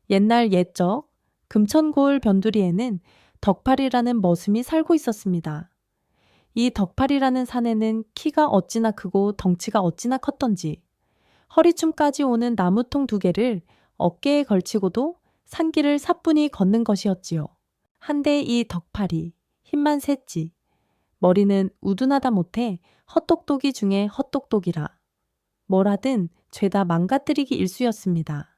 옛날 옛적 금천고을 변두리에는 덕팔이라는 머슴이 살고 있었습니다. 이 덕팔이라는 사내는 키가 어찌나 크고 덩치가 어찌나 컸던지 허리춤까지 오는 나무통 2개를 어깨에 걸치고도 산길을 사뿐히 걷는 것이었지요. 한데 이 덕팔이 힘만 셌지 머리는 우둔하다 못해 헛똑똑이 중에 헛똑똑이라 뭘 하든 죄다 망가뜨리기 일쑤였습니다.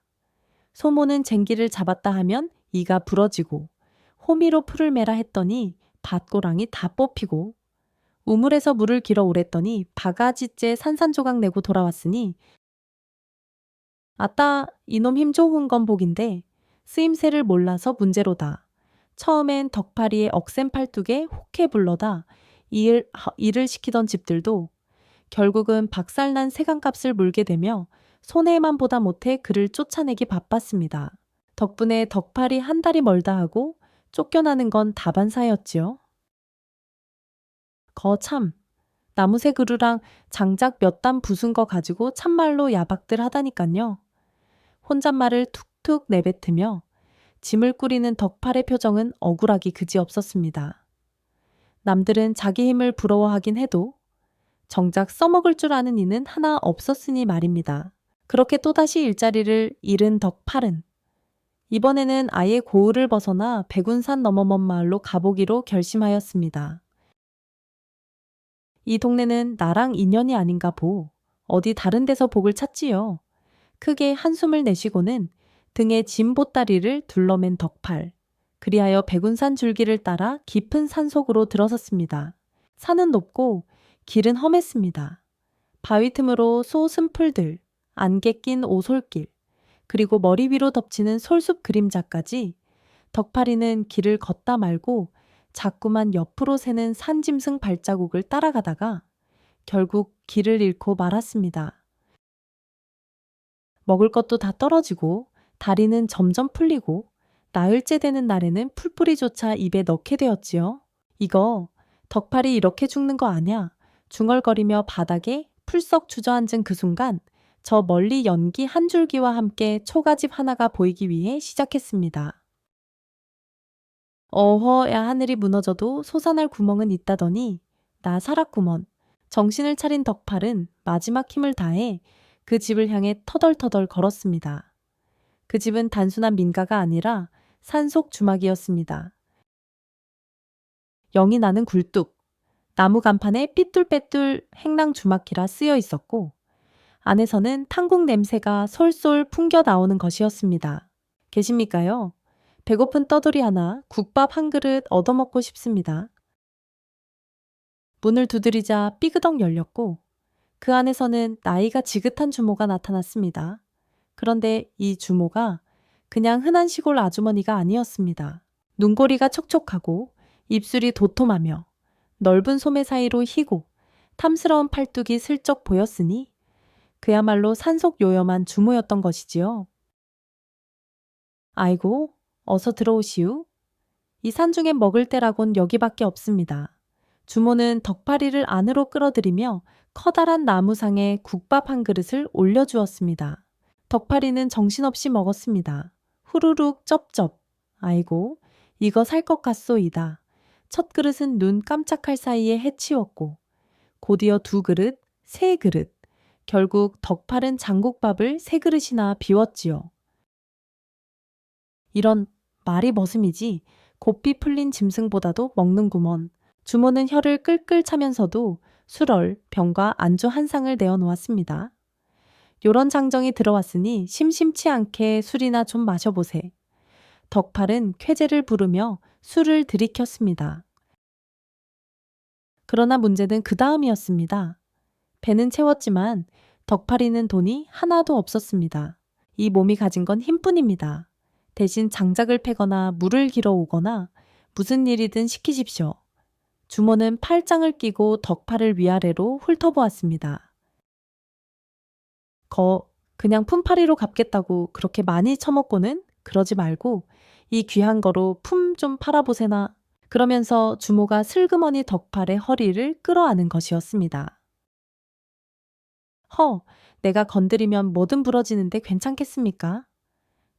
소모는 쟁기를 잡았다 하면 이가 부러지고 호미로 풀을 매라 했더니 밭고랑이 다 뽑히고 우물에서 물을 길어 오랬더니 바가지째 산산조각 내고 돌아왔으니 아따 이놈 힘 좋은 건 복인데 쓰임새를 몰라서 문제로다. 처음엔 덕파리의 억센 팔뚝에 혹해 불러다 일을 시키던 집들도 결국은 박살난 세간값을 물게 되며 손해만 보다 못해 그를 쫓아내기 바빴습니다. 덕분에 덕팔이 한 달이 멀다 하고 쫓겨나는 건 다반사였지요. 거참 나무새 그루랑 장작 몇 단 부순 거 가지고 참말로 야박들 하다니깐요. 혼잣말을 툭툭 내뱉으며 짐을 꾸리는 덕팔의 표정은 억울하기 그지없었습니다. 남들은 자기 힘을 부러워하긴 해도 정작 써먹을 줄 아는 이는 하나 없었으니 말입니다. 그렇게 또다시 일자리를 잃은 덕팔은 이번에는 아예 고을을 벗어나 백운산 너머 먼 마을로 가보기로 결심하였습니다. 이 동네는 나랑 인연이 아닌가 보. 어디 다른 데서 복을 찾지요. 크게 한숨을 내쉬고는 등에 짐 보따리를 둘러맨 덕팔. 그리하여 백운산 줄기를 따라 깊은 산속으로 들어섰습니다. 산은 높고 길은 험했습니다. 바위 틈으로 소 숨풀들, 안개 낀 오솔길, 그리고 머리 위로 덮치는 솔숲 그림자까지 덕팔이는 길을 걷다 말고 자꾸만 옆으로 새는 산짐승 발자국을 따라가다가 결국 길을 잃고 말았습니다. 먹을 것도 다 떨어지고 다리는 점점 풀리고 나흘째 되는 날에는 풀뿌리조차 입에 넣게 되었지요. 이거 덕팔이 이렇게 죽는 거 아냐? 중얼거리며 바닥에 풀썩 주저앉은 그 순간 저 멀리 연기 한 줄기와 함께 초가집 하나가 보이기 위해 시작했습니다. 어허야 하늘이 무너져도 솟아날 구멍은 있다더니 나 살았구먼. 정신을 차린 덕팔은 마지막 힘을 다해 그 집을 향해 터덜터덜 걸었습니다. 그 집은 단순한 민가가 아니라 산속 주막이었습니다. 영이 나는 굴뚝, 나무 간판에 삐뚤빼뚤 행랑 주막이라 쓰여 있었고 안에서는 탕국 냄새가 솔솔 풍겨 나오는 것이었습니다. 계십니까요? 배고픈 떠돌이 하나, 국밥 한 그릇 얻어먹고 싶습니다. 문을 두드리자 삐그덕 열렸고 그 안에서는 나이가 지긋한 주모가 나타났습니다. 그런데 이 주모가 그냥 흔한 시골 아주머니가 아니었습니다. 눈꼬리가 촉촉하고 입술이 도톰하며 넓은 소매 사이로 희고 탐스러운 팔뚝이 슬쩍 보였으니 그야말로 산속 요염한 주모였던 것이지요. 아이고, 어서 들어오시우. 이 산중에 먹을 때라곤 여기밖에 없습니다. 주모는 덕파리를 안으로 끌어들이며 커다란 나무상에 국밥 한 그릇을 올려주었습니다. 덕파리는 정신없이 먹었습니다. 후루룩 쩝쩝. 아이고, 이거 살 것 같소이다. 첫 그릇은 눈 깜짝할 사이에 해치웠고 곧이어 2그릇, 3그릇. 결국 덕팔은 장국밥을 3그릇이나 비웠지요. 이런 말이 머슴이지 곱비 풀린 짐승보다도 먹는구먼. 주모는 혀를 끌끌 차면서도 술얼, 병과 안주 한 상을 내어놓았습니다. 요런 장정이 들어왔으니 심심치 않게 술이나 좀 마셔보세. 덕팔은 쾌재를 부르며 술을 들이켰습니다. 그러나 문제는 그 다음이었습니다. 배는 채웠지만 덕팔이는 돈이 하나도 없었습니다. 이 몸이 가진 건 힘뿐입니다. 대신 장작을 패거나 물을 길어 오거나 무슨 일이든 시키십시오. 주모는 팔짱을 끼고 덕팔을 위아래로 훑어보았습니다. 그냥 품팔이로 갚겠다고 그렇게 많이 처먹고는 그러지 말고 이 귀한 거로 품 좀 팔아보세나. 그러면서 주모가 슬그머니 덕팔의 허리를 끌어안은 것이었습니다. 내가 건드리면 뭐든 부러지는데 괜찮겠습니까?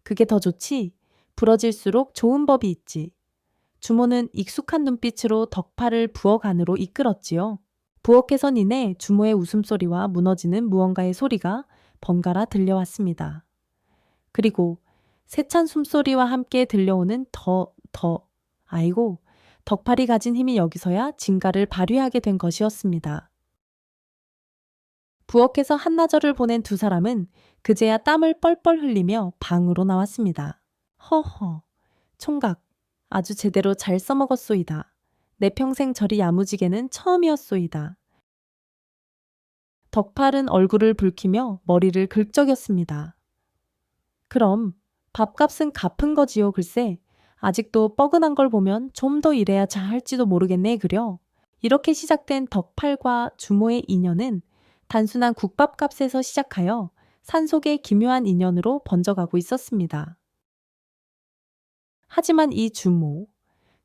그게 더 좋지. 부러질수록 좋은 법이 있지. 주모는 익숙한 눈빛으로 덕팔을 부엌 안으로 이끌었지요. 부엌 개선 이내 주모의 웃음소리와 무너지는 무언가의 소리가 번갈아 들려왔습니다. 그리고 세찬 숨소리와 함께 들려오는 아이고, 덕팔이 가진 힘이 여기서야 진가를 발휘하게 된 것이었습니다. 부엌에서 한나절을 보낸 두 사람은 그제야 땀을 뻘뻘 흘리며 방으로 나왔습니다. 허허, 총각, 아주 제대로 잘 써먹었소이다. 내 평생 저리 야무지게는 처음이었소이다. 덕팔은 얼굴을 붉히며 머리를 긁적였습니다. 그럼 밥값은 갚은 거지요, 글쎄. 아직도 뻐근한 걸 보면 좀 더 일해야 잘할지도 모르겠네, 그려. 이렇게 시작된 덕팔과 주모의 인연은 단순한 국밥값에서 시작하여 산속의 기묘한 인연으로 번져가고 있었습니다. 하지만 이 주모,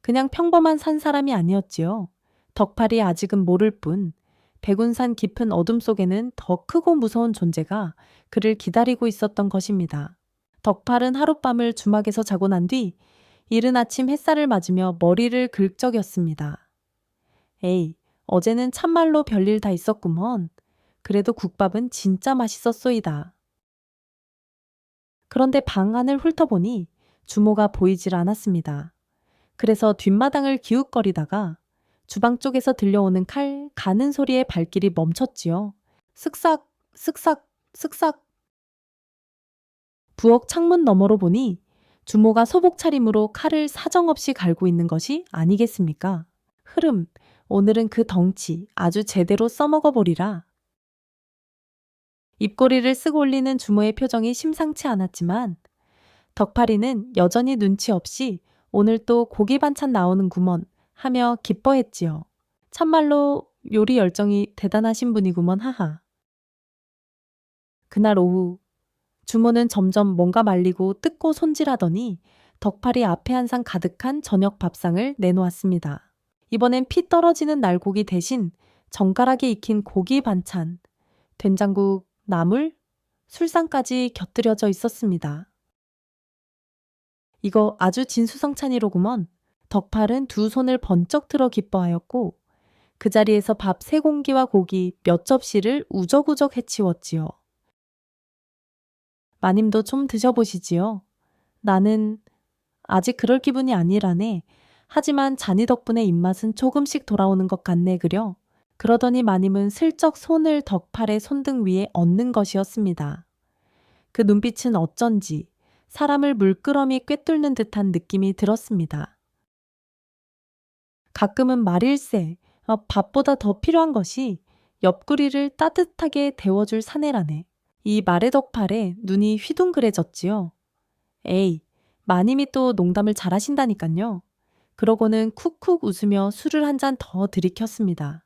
그냥 평범한 산 사람이 아니었지요. 덕팔이 아직은 모를 뿐 백운산 깊은 어둠 속에는 더 크고 무서운 존재가 그를 기다리고 있었던 것입니다. 덕팔은 하룻밤을 주막에서 자고 난 뒤 이른 아침 햇살을 맞으며 머리를 긁적였습니다. 에이, 어제는 참말로 별일 다 있었구먼. 그래도 국밥은 진짜 맛있었소이다. 그런데 방 안을 훑어보니 주모가 보이질 않았습니다. 그래서 뒷마당을 기웃거리다가 주방 쪽에서 들려오는 칼 가는 소리에 발길이 멈췄지요. 쓱싹, 쓱싹, 쓱싹. 부엌 창문 너머로 보니 주모가 소복 차림으로 칼을 사정없이 갈고 있는 것이 아니겠습니까? 흐름, 오늘은 그 덩치 아주 제대로 써먹어 보리라. 입꼬리를 쓰고 올리는 주모의 표정이 심상치 않았지만 덕팔이는 여전히 눈치 없이 오늘 또 고기 반찬 나오는구먼 하며 기뻐했지요. 참말로 요리 열정이 대단하신 분이구먼 하하. 그날 오후 주모는 점점 뭔가 말리고 뜯고 손질하더니 덕팔이 앞에 한 상 가득한 저녁 밥상을 내놓았습니다. 이번엔 피 떨어지는 날고기 대신 정갈하게 익힌 고기 반찬, 된장국, 나물, 술상까지 곁들여져 있었습니다. 이거 아주 진수성찬이로구먼. 덕팔은 두 손을 번쩍 들어 기뻐하였고 그 자리에서 밥 세 공기와 고기 몇 접시를 우적우적 해치웠지요. 마님도 좀 드셔보시지요. 나는 아직 그럴 기분이 아니라네. 하지만 자네 덕분에 입맛은 조금씩 돌아오는 것 같네 그려. 그러더니 마님은 슬쩍 손을 덕팔의 손등 위에 얹는 것이었습니다. 그 눈빛은 어쩐지 사람을 물끄러미 꿰뚫는 듯한 느낌이 들었습니다. 가끔은 말일세, 밥보다 더 필요한 것이 옆구리를 따뜻하게 데워줄 사내라네. 이 말의 덕팔에 눈이 휘둥그레졌지요. 에이, 마님이 또 농담을 잘하신다니깐요. 그러고는 쿡쿡 웃으며 술을 한 잔 더 들이켰습니다.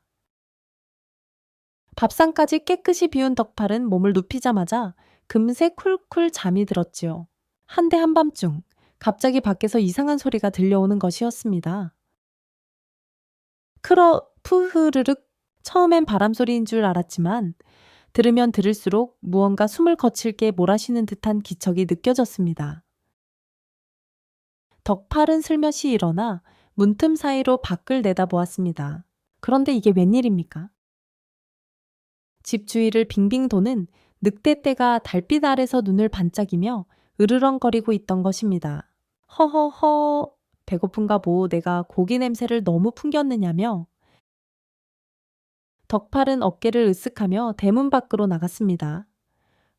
밥상까지 깨끗이 비운 덕팔은 몸을 눕히자마자 금세 쿨쿨 잠이 들었지요. 한데 한밤중 갑자기 밖에서 이상한 소리가 들려오는 것이었습니다. 푸흐르륵. 처음엔 바람소리인 줄 알았지만 들으면 들을수록 무언가 숨을 거칠게 몰아쉬는 듯한 기척이 느껴졌습니다. 덕팔은 슬며시 일어나 문틈 사이로 밖을 내다보았습니다. 그런데 이게 웬일입니까? 집 주위를 빙빙 도는 늑대떼가 달빛 아래서 눈을 반짝이며 으르렁거리고 있던 것입니다. 허허허, 배고픈가 보. 내가 고기 냄새를 너무 풍겼느냐며 덕팔은 어깨를 으쓱하며 대문 밖으로 나갔습니다.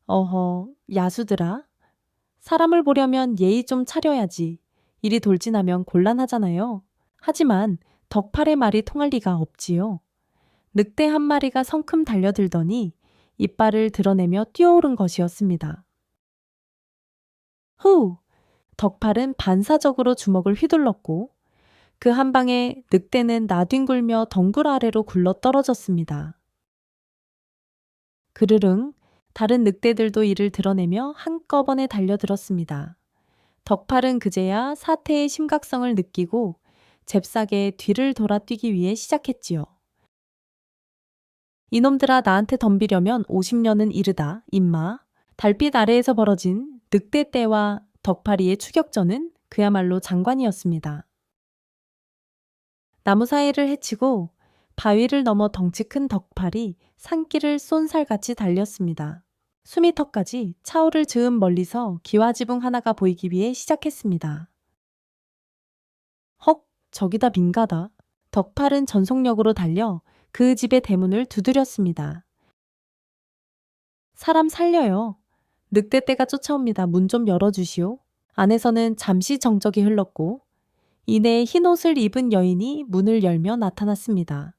어허, 야수들아. 사람을 보려면 예의 좀 차려야지. 일이 돌진하면 곤란하잖아요. 하지만 덕팔의 말이 통할 리가 없지요. 늑대 한 마리가 성큼 달려들더니 이빨을 드러내며 뛰어오른 것이었습니다. 후! 덕팔은 반사적으로 주먹을 휘둘렀고 그 한 방에 늑대는 나뒹굴며 덩굴 아래로 굴러 떨어졌습니다. 그르릉, 다른 늑대들도 이를 드러내며 한꺼번에 달려들었습니다. 덕팔은 그제야 사태의 심각성을 느끼고 잽싸게 뒤를 돌아 뛰기 위해 시작했지요. 이놈들아, 나한테 덤비려면 50년은 이르다, 임마. 달빛 아래에서 벌어진 늑대떼와 덕파리의 추격전은 그야말로 장관이었습니다. 나무 사이를 헤치고 바위를 넘어 덩치 큰 덕팔이 산길을 쏜살같이 달렸습니다. 숨이 턱까지 차오를 즈음 멀리서 기와지붕 하나가 보이기 위해 시작했습니다. 헉, 저기다 민가다. 덕팔은 전속력으로 달려 그 집의 대문을 두드렸습니다. 사람 살려요. 늑대떼가 쫓아옵니다. 문 좀 열어주시오. 안에서는 잠시 정적이 흘렀고 이내에 흰 옷을 입은 여인이 문을 열며 나타났습니다.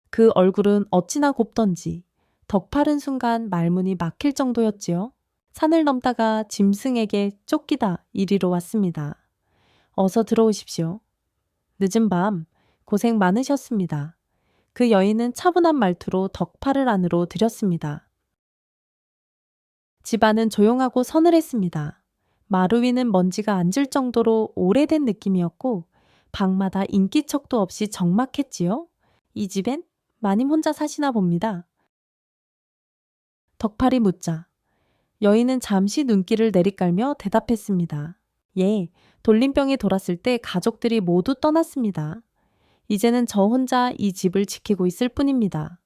그 얼굴은 어찌나 곱던지 덕파른 순간 말문이 막힐 정도였지요. 산을 넘다가 짐승에게 쫓기다 이리로 왔습니다. 어서 들어오십시오. 늦은 밤 고생 많으셨습니다. 그 여인은 차분한 말투로 덕파를 안으로 들였습니다. 집안은 조용하고 서늘했습니다. 마루 위는 먼지가 앉을 정도로 오래된 느낌이었고 방마다 인기척도 없이 적막했지요. 이 집엔 마님 혼자 사시나 봅니다. 덕팔이 묻자 여인은 잠시 눈길을 내리깔며 대답했습니다. 예, 돌림병이 돌았을 때 가족들이 모두 떠났습니다. 이제는 저 혼자 이 집을 지키고 있을 뿐입니다.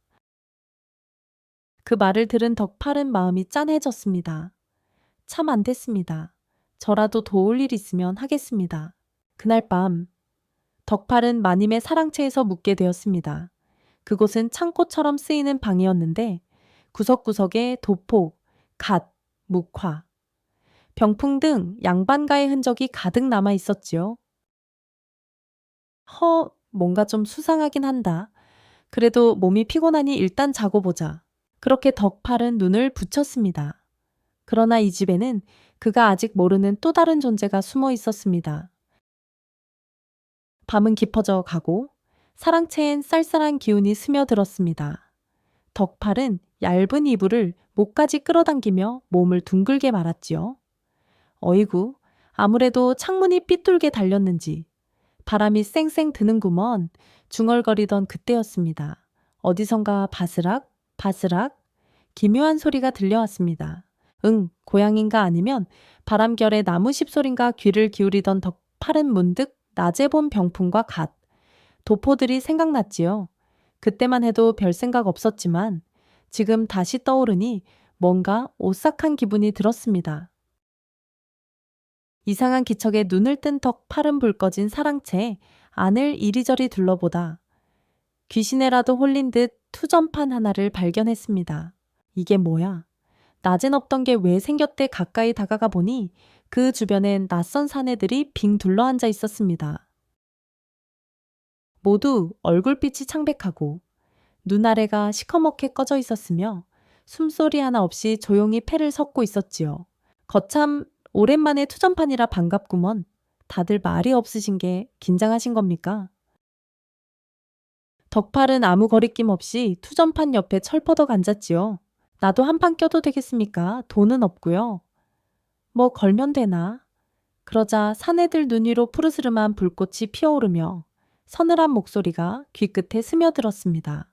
그 말을 들은 덕팔은 마음이 짠해졌습니다. 참 안 됐습니다. 저라도 도울 일 있으면 하겠습니다. 그날 밤 덕팔은 마님의 사랑채에서 묵게 되었습니다. 그곳은 창고처럼 쓰이는 방이었는데 구석구석에 도포, 갓, 묵화, 병풍 등 양반가의 흔적이 가득 남아 있었지요. 뭔가 좀 수상하긴 한다. 그래도 몸이 피곤하니 일단 자고 보자. 그렇게 덕팔은 눈을 붙였습니다. 그러나 이 집에는 그가 아직 모르는 또 다른 존재가 숨어 있었습니다. 밤은 깊어져 가고 사랑채엔 쌀쌀한 기운이 스며들었습니다. 덕팔은 얇은 이불을 목까지 끌어당기며 몸을 둥글게 말았지요. 어이구, 아무래도 창문이 삐뚤게 달렸는지 바람이 쌩쌩 드는구먼 중얼거리던 그때였습니다. 어디선가 바스락, 바스락 기묘한 소리가 들려왔습니다. 고양인가 아니면 바람결에 나무 씹소린가 귀를 기울이던 덕팔은 문득 낮에 본 병풍과 갓, 도포들이 생각났지요. 그때만 해도 별 생각 없었지만 지금 다시 떠오르니 뭔가 오싹한 기분이 들었습니다. 이상한 기척에 눈을 뜬 덕팔은 불 꺼진 사랑채 안을 이리저리 둘러보다 귀신에라도 홀린 듯 투전판 하나를 발견했습니다. 이게 뭐야? 낮엔 없던 게 왜 생겼대 가까이 다가가 보니 그 주변엔 낯선 사내들이 빙 둘러앉아 있었습니다. 모두 얼굴빛이 창백하고 눈 아래가 시커멓게 꺼져 있었으며 숨소리 하나 없이 조용히 패를 섞고 있었지요. 거참 오랜만에 투전판이라 반갑구먼. 다들 말이 없으신 게 긴장하신 겁니까? 덕팔은 아무 거리낌 없이 투전판 옆에 철퍼덕 앉았지요. 나도 한 판 껴도 되겠습니까? 돈은 없고요. 뭐 걸면 되나? 그러자 사내들 눈 위로 푸르스름한 불꽃이 피어오르며 서늘한 목소리가 귀끝에 스며들었습니다.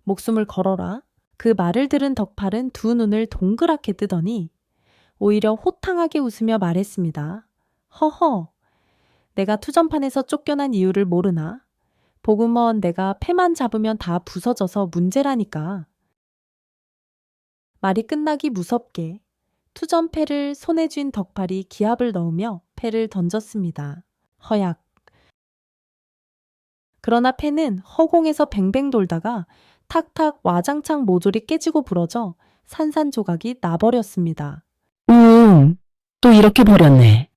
목숨을 걸어라. 그 말을 들은 덕팔은 두 눈을 동그랗게 뜨더니 오히려 호탕하게 웃으며 말했습니다. 허허, 내가 투전판에서 쫓겨난 이유를 모르나? 보구먼 내가 패만 잡으면 다 부서져서 문제라니까. 말이 끝나기 무섭게 투전패를 손에 쥔 덕팔이 기합을 넣으며 패를 던졌습니다. 허약. 그러나 패는 허공에서 뱅뱅 돌다가 탁탁 와장창 모조리 깨지고 부러져 산산조각이 나버렸습니다. 또 이렇게 버렸네.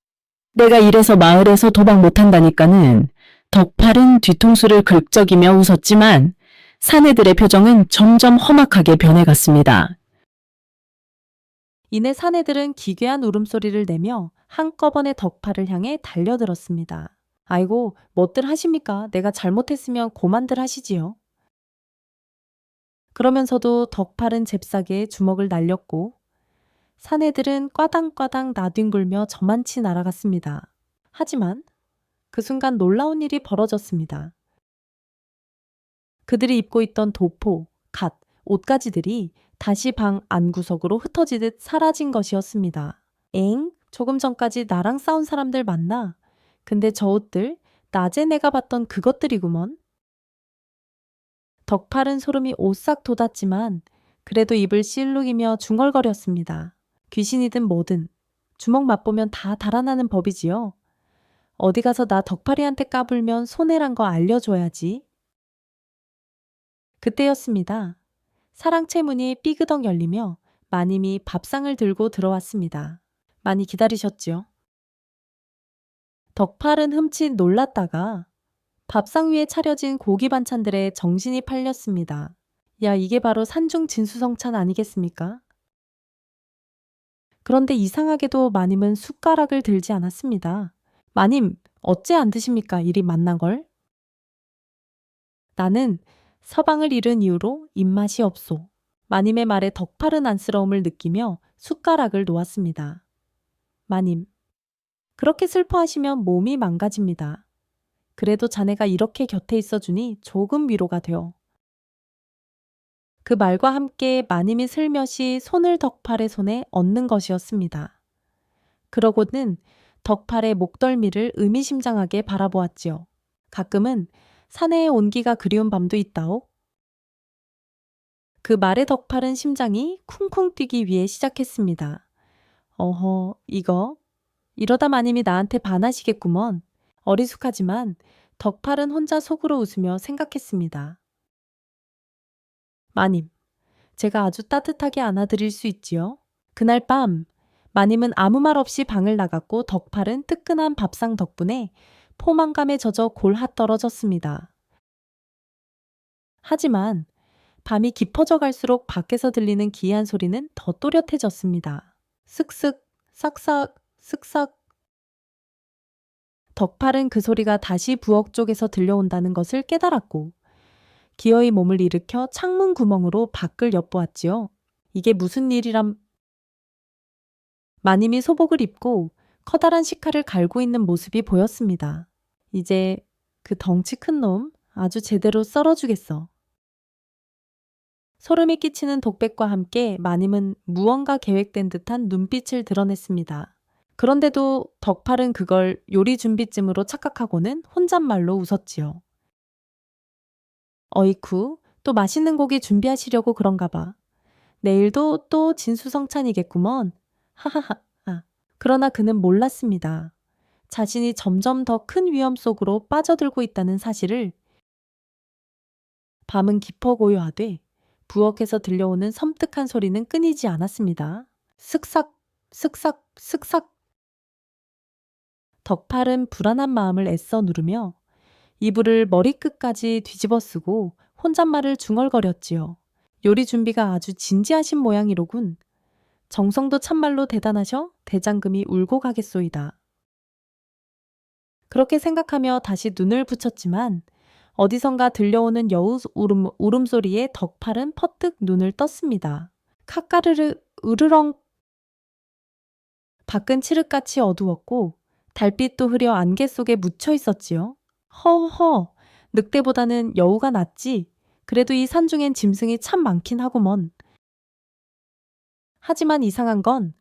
내가 이래서 마을에서 도박 못한다니까는. 덕팔은 뒤통수를 긁적이며 웃었지만 사내들의 표정은 점점 험악하게 변해갔습니다. 이내 사내들은 기괴한 울음소리를 내며 한꺼번에 덕팔을 향해 달려들었습니다. 아이고, 뭐들 하십니까? 내가 잘못했으면 고만들 하시지요. 그러면서도 덕팔은 잽싸게 주먹을 날렸고 사내들은 꽈당꽈당 나뒹굴며 저만치 날아갔습니다. 하지만 그 순간 놀라운 일이 벌어졌습니다. 그들이 입고 있던 도포, 갓, 옷가지들이 다시 방 안구석으로 흩어지듯 사라진 것이었습니다. 엥? 조금 전까지 나랑 싸운 사람들 맞나? 근데 저 옷들 낮에 내가 봤던 그것들이구먼. 덕팔은 소름이 오싹 돋았지만 그래도 입을 실룩이며 중얼거렸습니다. 귀신이든 뭐든 주먹 맛보면 다 달아나는 법이지요. 어디 가서 나 덕팔이한테 까불면 손해란 거 알려줘야지. 그때였습니다. 사랑채 문이 삐그덕 열리며 마님이 밥상을 들고 들어왔습니다. 많이 기다리셨지요? 덕팔은 흠칫 놀랐다가 밥상 위에 차려진 고기 반찬들에 정신이 팔렸습니다. 야, 이게 바로 산중 진수성찬 아니겠습니까? 그런데 이상하게도 마님은 숟가락을 들지 않았습니다. 마님, 어째 안 드십니까? 일이 만난 걸? 나는 서방을 잃은 이후로 입맛이 없소. 마님의 말에 덕팔은 안쓰러움을 느끼며 숟가락을 놓았습니다. 마님, 그렇게 슬퍼하시면 몸이 망가집니다. 그래도 자네가 이렇게 곁에 있어주니 조금 위로가 되어. 그 말과 함께 마님이 슬며시 손을 덕팔의 손에 얹는 것이었습니다. 그러고는 덕팔의 목덜미를 의미심장하게 바라보았지요. 가끔은 사내의 온기가 그리운 밤도 있다오. 그 말에 덕팔은 심장이 쿵쿵 뛰기 위해 시작했습니다. 어허, 이러다 마님이 나한테 반하시겠구먼. 어리숙하지만 덕팔은 혼자 속으로 웃으며 생각했습니다. 마님, 제가 아주 따뜻하게 안아드릴 수 있지요. 그날 밤 마님은 아무 말 없이 방을 나갔고 덕팔은 뜨끈한 밥상 덕분에 포만감에 젖어 골하 떨어졌습니다. 하지만 밤이 깊어져 갈수록 밖에서 들리는 기이한 소리는 더 또렷해졌습니다. 쓱쓱, 싹싹, 쓱싹. 덕팔은 그 소리가 다시 부엌 쪽에서 들려온다는 것을 깨달았고 기어이 몸을 일으켜 창문 구멍으로 밖을 엿보았지요. 이게 무슨 일이람. 마님이 소복을 입고 커다란 식칼을 갈고 있는 모습이 보였습니다. 이제 그 덩치 큰 놈 아주 제대로 썰어주겠어. 소름이 끼치는 독백과 함께 마님은 무언가 계획된 듯한 눈빛을 드러냈습니다. 그런데도 덕팔은 그걸 요리 준비쯤으로 착각하고는 혼잣말로 웃었지요. 어이쿠, 또 맛있는 고기 준비하시려고 그런가 봐. 내일도 또 진수성찬이겠구먼. 하하하. 그러나 그는 몰랐습니다. 자신이 점점 더 큰 위험 속으로 빠져들고 있다는 사실을. 밤은 깊어 고요하되 부엌에서 들려오는 섬뜩한 소리는 끊이지 않았습니다. 슥삭, 슥삭, 슥삭. 덕팔은 불안한 마음을 애써 누르며 이불을 머리끝까지 뒤집어 쓰고 혼잣말을 중얼거렸지요. 요리 준비가 아주 진지하신 모양이로군. 정성도 참말로 대단하셔 대장금이 울고 가겠소이다. 그렇게 생각하며 다시 눈을 붙였지만 어디선가 들려오는 여우 울음소리에 덕팔은 퍼뜩 눈을 떴습니다. 카까르르 으르렁. 밖은 칠흑같이 어두웠고 달빛도 흐려 안개 속에 묻혀 있었지요. 허허, 늑대보다는 여우가 낫지. 그래도 이 산중엔 짐승이 참 많긴 하구먼. 하지만 이상한 건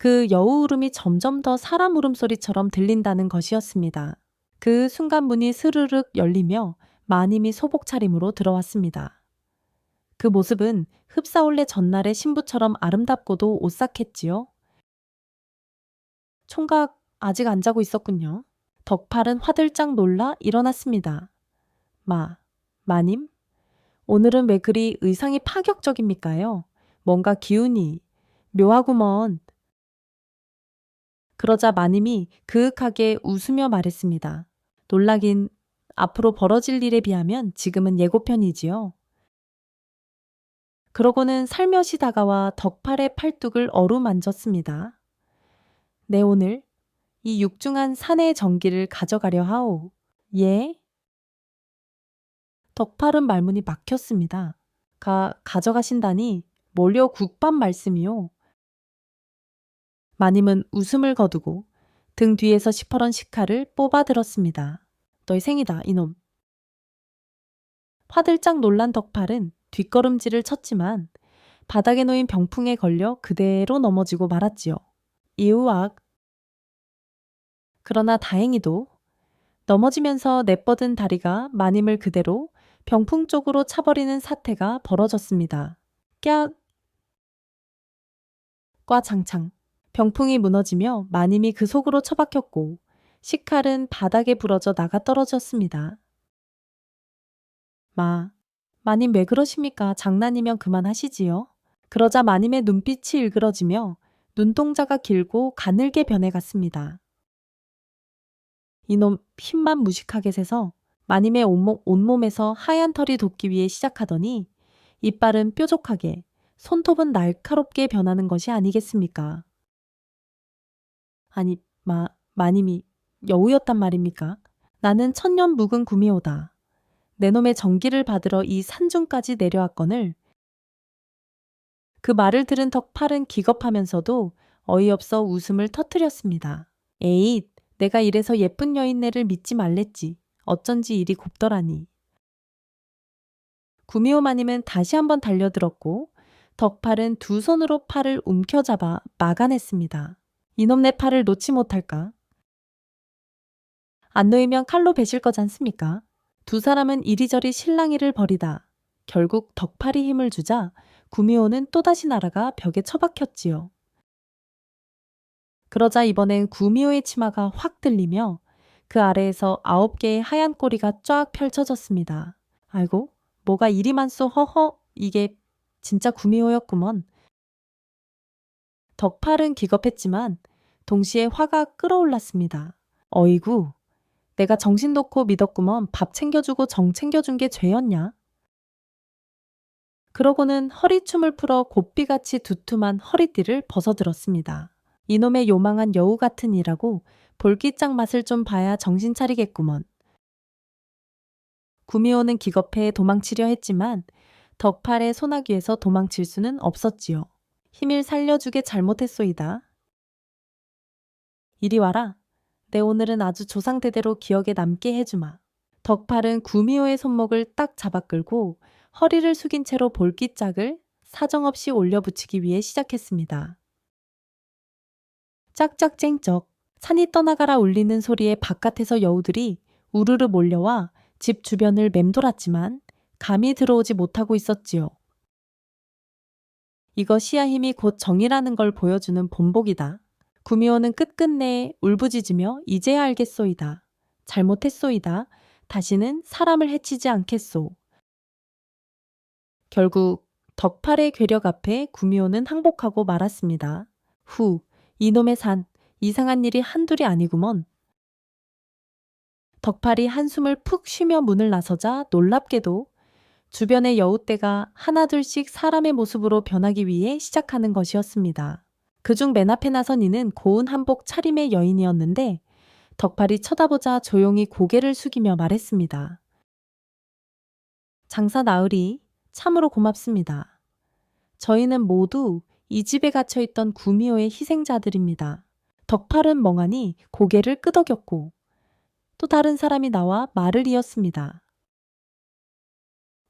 그 여우 울음이 점점 더 사람 울음소리처럼 들린다는 것이었습니다. 그 순간 문이 스르륵 열리며 마님이 소복 차림으로 들어왔습니다. 그 모습은 흡사올레 전날의 신부처럼 아름답고도 오싹했지요. 총각 아직 안 자고 있었군요. 덕팔은 화들짝 놀라 일어났습니다. 마님? 오늘은 왜 그리 의상이 파격적입니까요? 뭔가 기운이 묘하구먼. 그러자 마님이 그윽하게 웃으며 말했습니다. 놀라긴 앞으로 벌어질 일에 비하면 지금은 예고편이지요. 그러고는 살며시 다가와 덕팔의 팔뚝을 어루만졌습니다. 네, 오늘 이 육중한 사내 정기를 가져가려 하오. 예? 덕팔은 말문이 막혔습니다. 가져가신다니 뭘요 국밥 말씀이요. 마님은 웃음을 거두고 등 뒤에서 시퍼런 식칼을 뽑아들었습니다. 너희 생이다, 이놈. 화들짝 놀란 덕팔은 뒷걸음질을 쳤지만 바닥에 놓인 병풍에 걸려 그대로 넘어지고 말았지요. 이우악. 그러나 다행히도 넘어지면서 내뻗은 다리가 마님을 그대로 병풍 쪽으로 차버리는 사태가 벌어졌습니다. 깍! 꽈장창. 병풍이 무너지며 마님이 그 속으로 처박혔고 식칼은 바닥에 부러져 나가 떨어졌습니다. 마님 왜 그러십니까? 장난이면 그만하시지요. 그러자 마님의 눈빛이 일그러지며 눈동자가 길고 가늘게 변해갔습니다. 이놈 힘만 무식하게 세서 마님의 온몸에서 하얀 털이 돋기 위해 시작하더니 이빨은 뾰족하게, 손톱은 날카롭게 변하는 것이 아니겠습니까? 아니, 마님이 여우였단 말입니까? 나는 천년 묵은 구미호다. 내 놈의 정기를 받으러 이 산중까지 내려왔거늘. 그 말을 들은 덕팔은 기겁하면서도 어이없어 웃음을 터뜨렸습니다. 에잇, 내가 이래서 예쁜 여인네를 믿지 말랬지. 어쩐지 일이 곱더라니. 구미호 마님은 다시 한번 달려들었고 덕팔은 두 손으로 팔을 움켜잡아 막아냈습니다. 이놈 내 팔을 놓지 못할까? 안 놓이면 칼로 베실 거잖습니까? 두 사람은 이리저리 실랑이를 벌이다 결국 덕팔이 힘을 주자 구미호는 또다시 날아가 벽에 처박혔지요. 그러자 이번엔 구미호의 치마가 확 들리며 그 아래에서 9개의 하얀 꼬리가 쫙 펼쳐졌습니다. 아이고, 뭐가 이리 많소 허허, 이게 진짜 구미호였구먼. 덕팔은 기겁했지만 동시에 화가 끓어올랐습니다. 어이구, 내가 정신 놓고 믿었구먼. 밥 챙겨주고 정 챙겨준 게 죄였냐? 그러고는 허리춤을 풀어 곱비같이 두툼한 허리띠를 벗어들었습니다. 이놈의 요망한 여우 같은 이라고 볼기짝 맛을 좀 봐야 정신 차리겠구먼. 구미호는 기겁해 도망치려 했지만 덕팔의 소나기에서 도망칠 수는 없었지요. 힘을 살려주게 잘못했소이다. 이리 와라. 내 오늘은 아주 조상대대로 기억에 남게 해주마. 덕팔은 구미호의 손목을 딱 잡아 끌고 허리를 숙인 채로 볼기짝을 사정없이 올려붙이기 위해 시작했습니다. 짝짝쨍쩍 산이 떠나가라 울리는 소리에 바깥에서 여우들이 우르르 몰려와 집 주변을 맴돌았지만 감이 들어오지 못하고 있었지요. 이것이야 힘이 곧 정이라는 걸 보여주는 본보기다. 구미호는 끝끝내 울부짖으며 이제야 알겠소이다. 잘못했소이다. 다시는 사람을 해치지 않겠소. 결국 덕팔의 괴력 앞에 구미호는 항복하고 말았습니다. 후, 이놈의 산, 이상한 일이 한둘이 아니구먼. 덕팔이 한숨을 푹 쉬며 문을 나서자 놀랍게도 주변의 여우떼가 하나둘씩 사람의 모습으로 변하기 위해 시작하는 것이었습니다. 그중 맨 앞에 나선 이는 고운 한복 차림의 여인이었는데 덕팔이 쳐다보자 조용히 고개를 숙이며 말했습니다. 장사 나으리, 참으로 고맙습니다. 저희는 모두 이 집에 갇혀있던 구미호의 희생자들입니다. 덕팔은 멍하니 고개를 끄덕였고 또 다른 사람이 나와 말을 이었습니다.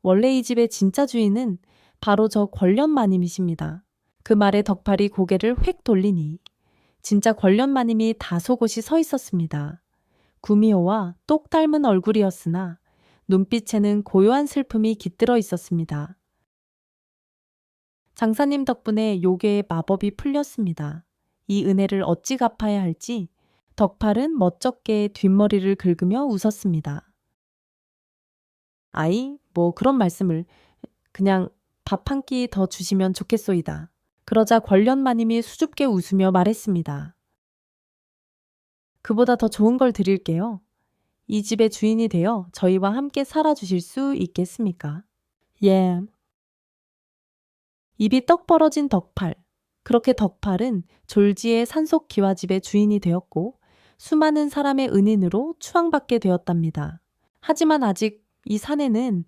원래 이 집의 진짜 주인은 바로 저 권련마님이십니다. 그 말에 덕팔이 고개를 휙 돌리니 진짜 권련마님이 다소곳이 서 있었습니다. 구미호와 똑 닮은 얼굴이었으나 눈빛에는 고요한 슬픔이 깃들어 있었습니다. 장사님 덕분에 요괴의 마법이 풀렸습니다. 이 은혜를 어찌 갚아야 할지 덕팔은 멋쩍게 뒷머리를 긁으며 웃었습니다. 아이, 뭐 그런 말씀을. 그냥 밥 한 끼 더 주시면 좋겠소이다. 그러자 권련마님이 수줍게 웃으며 말했습니다. 그보다 더 좋은 걸 드릴게요. 이 집의 주인이 되어 저희와 함께 살아주실 수 있겠습니까? 예. 입이 떡 벌어진 덕팔. 그렇게 덕팔은 졸지의 산속 기와집의 주인이 되었고 수많은 사람의 은인으로 추앙받게 되었답니다. 하지만 아직 이 산에는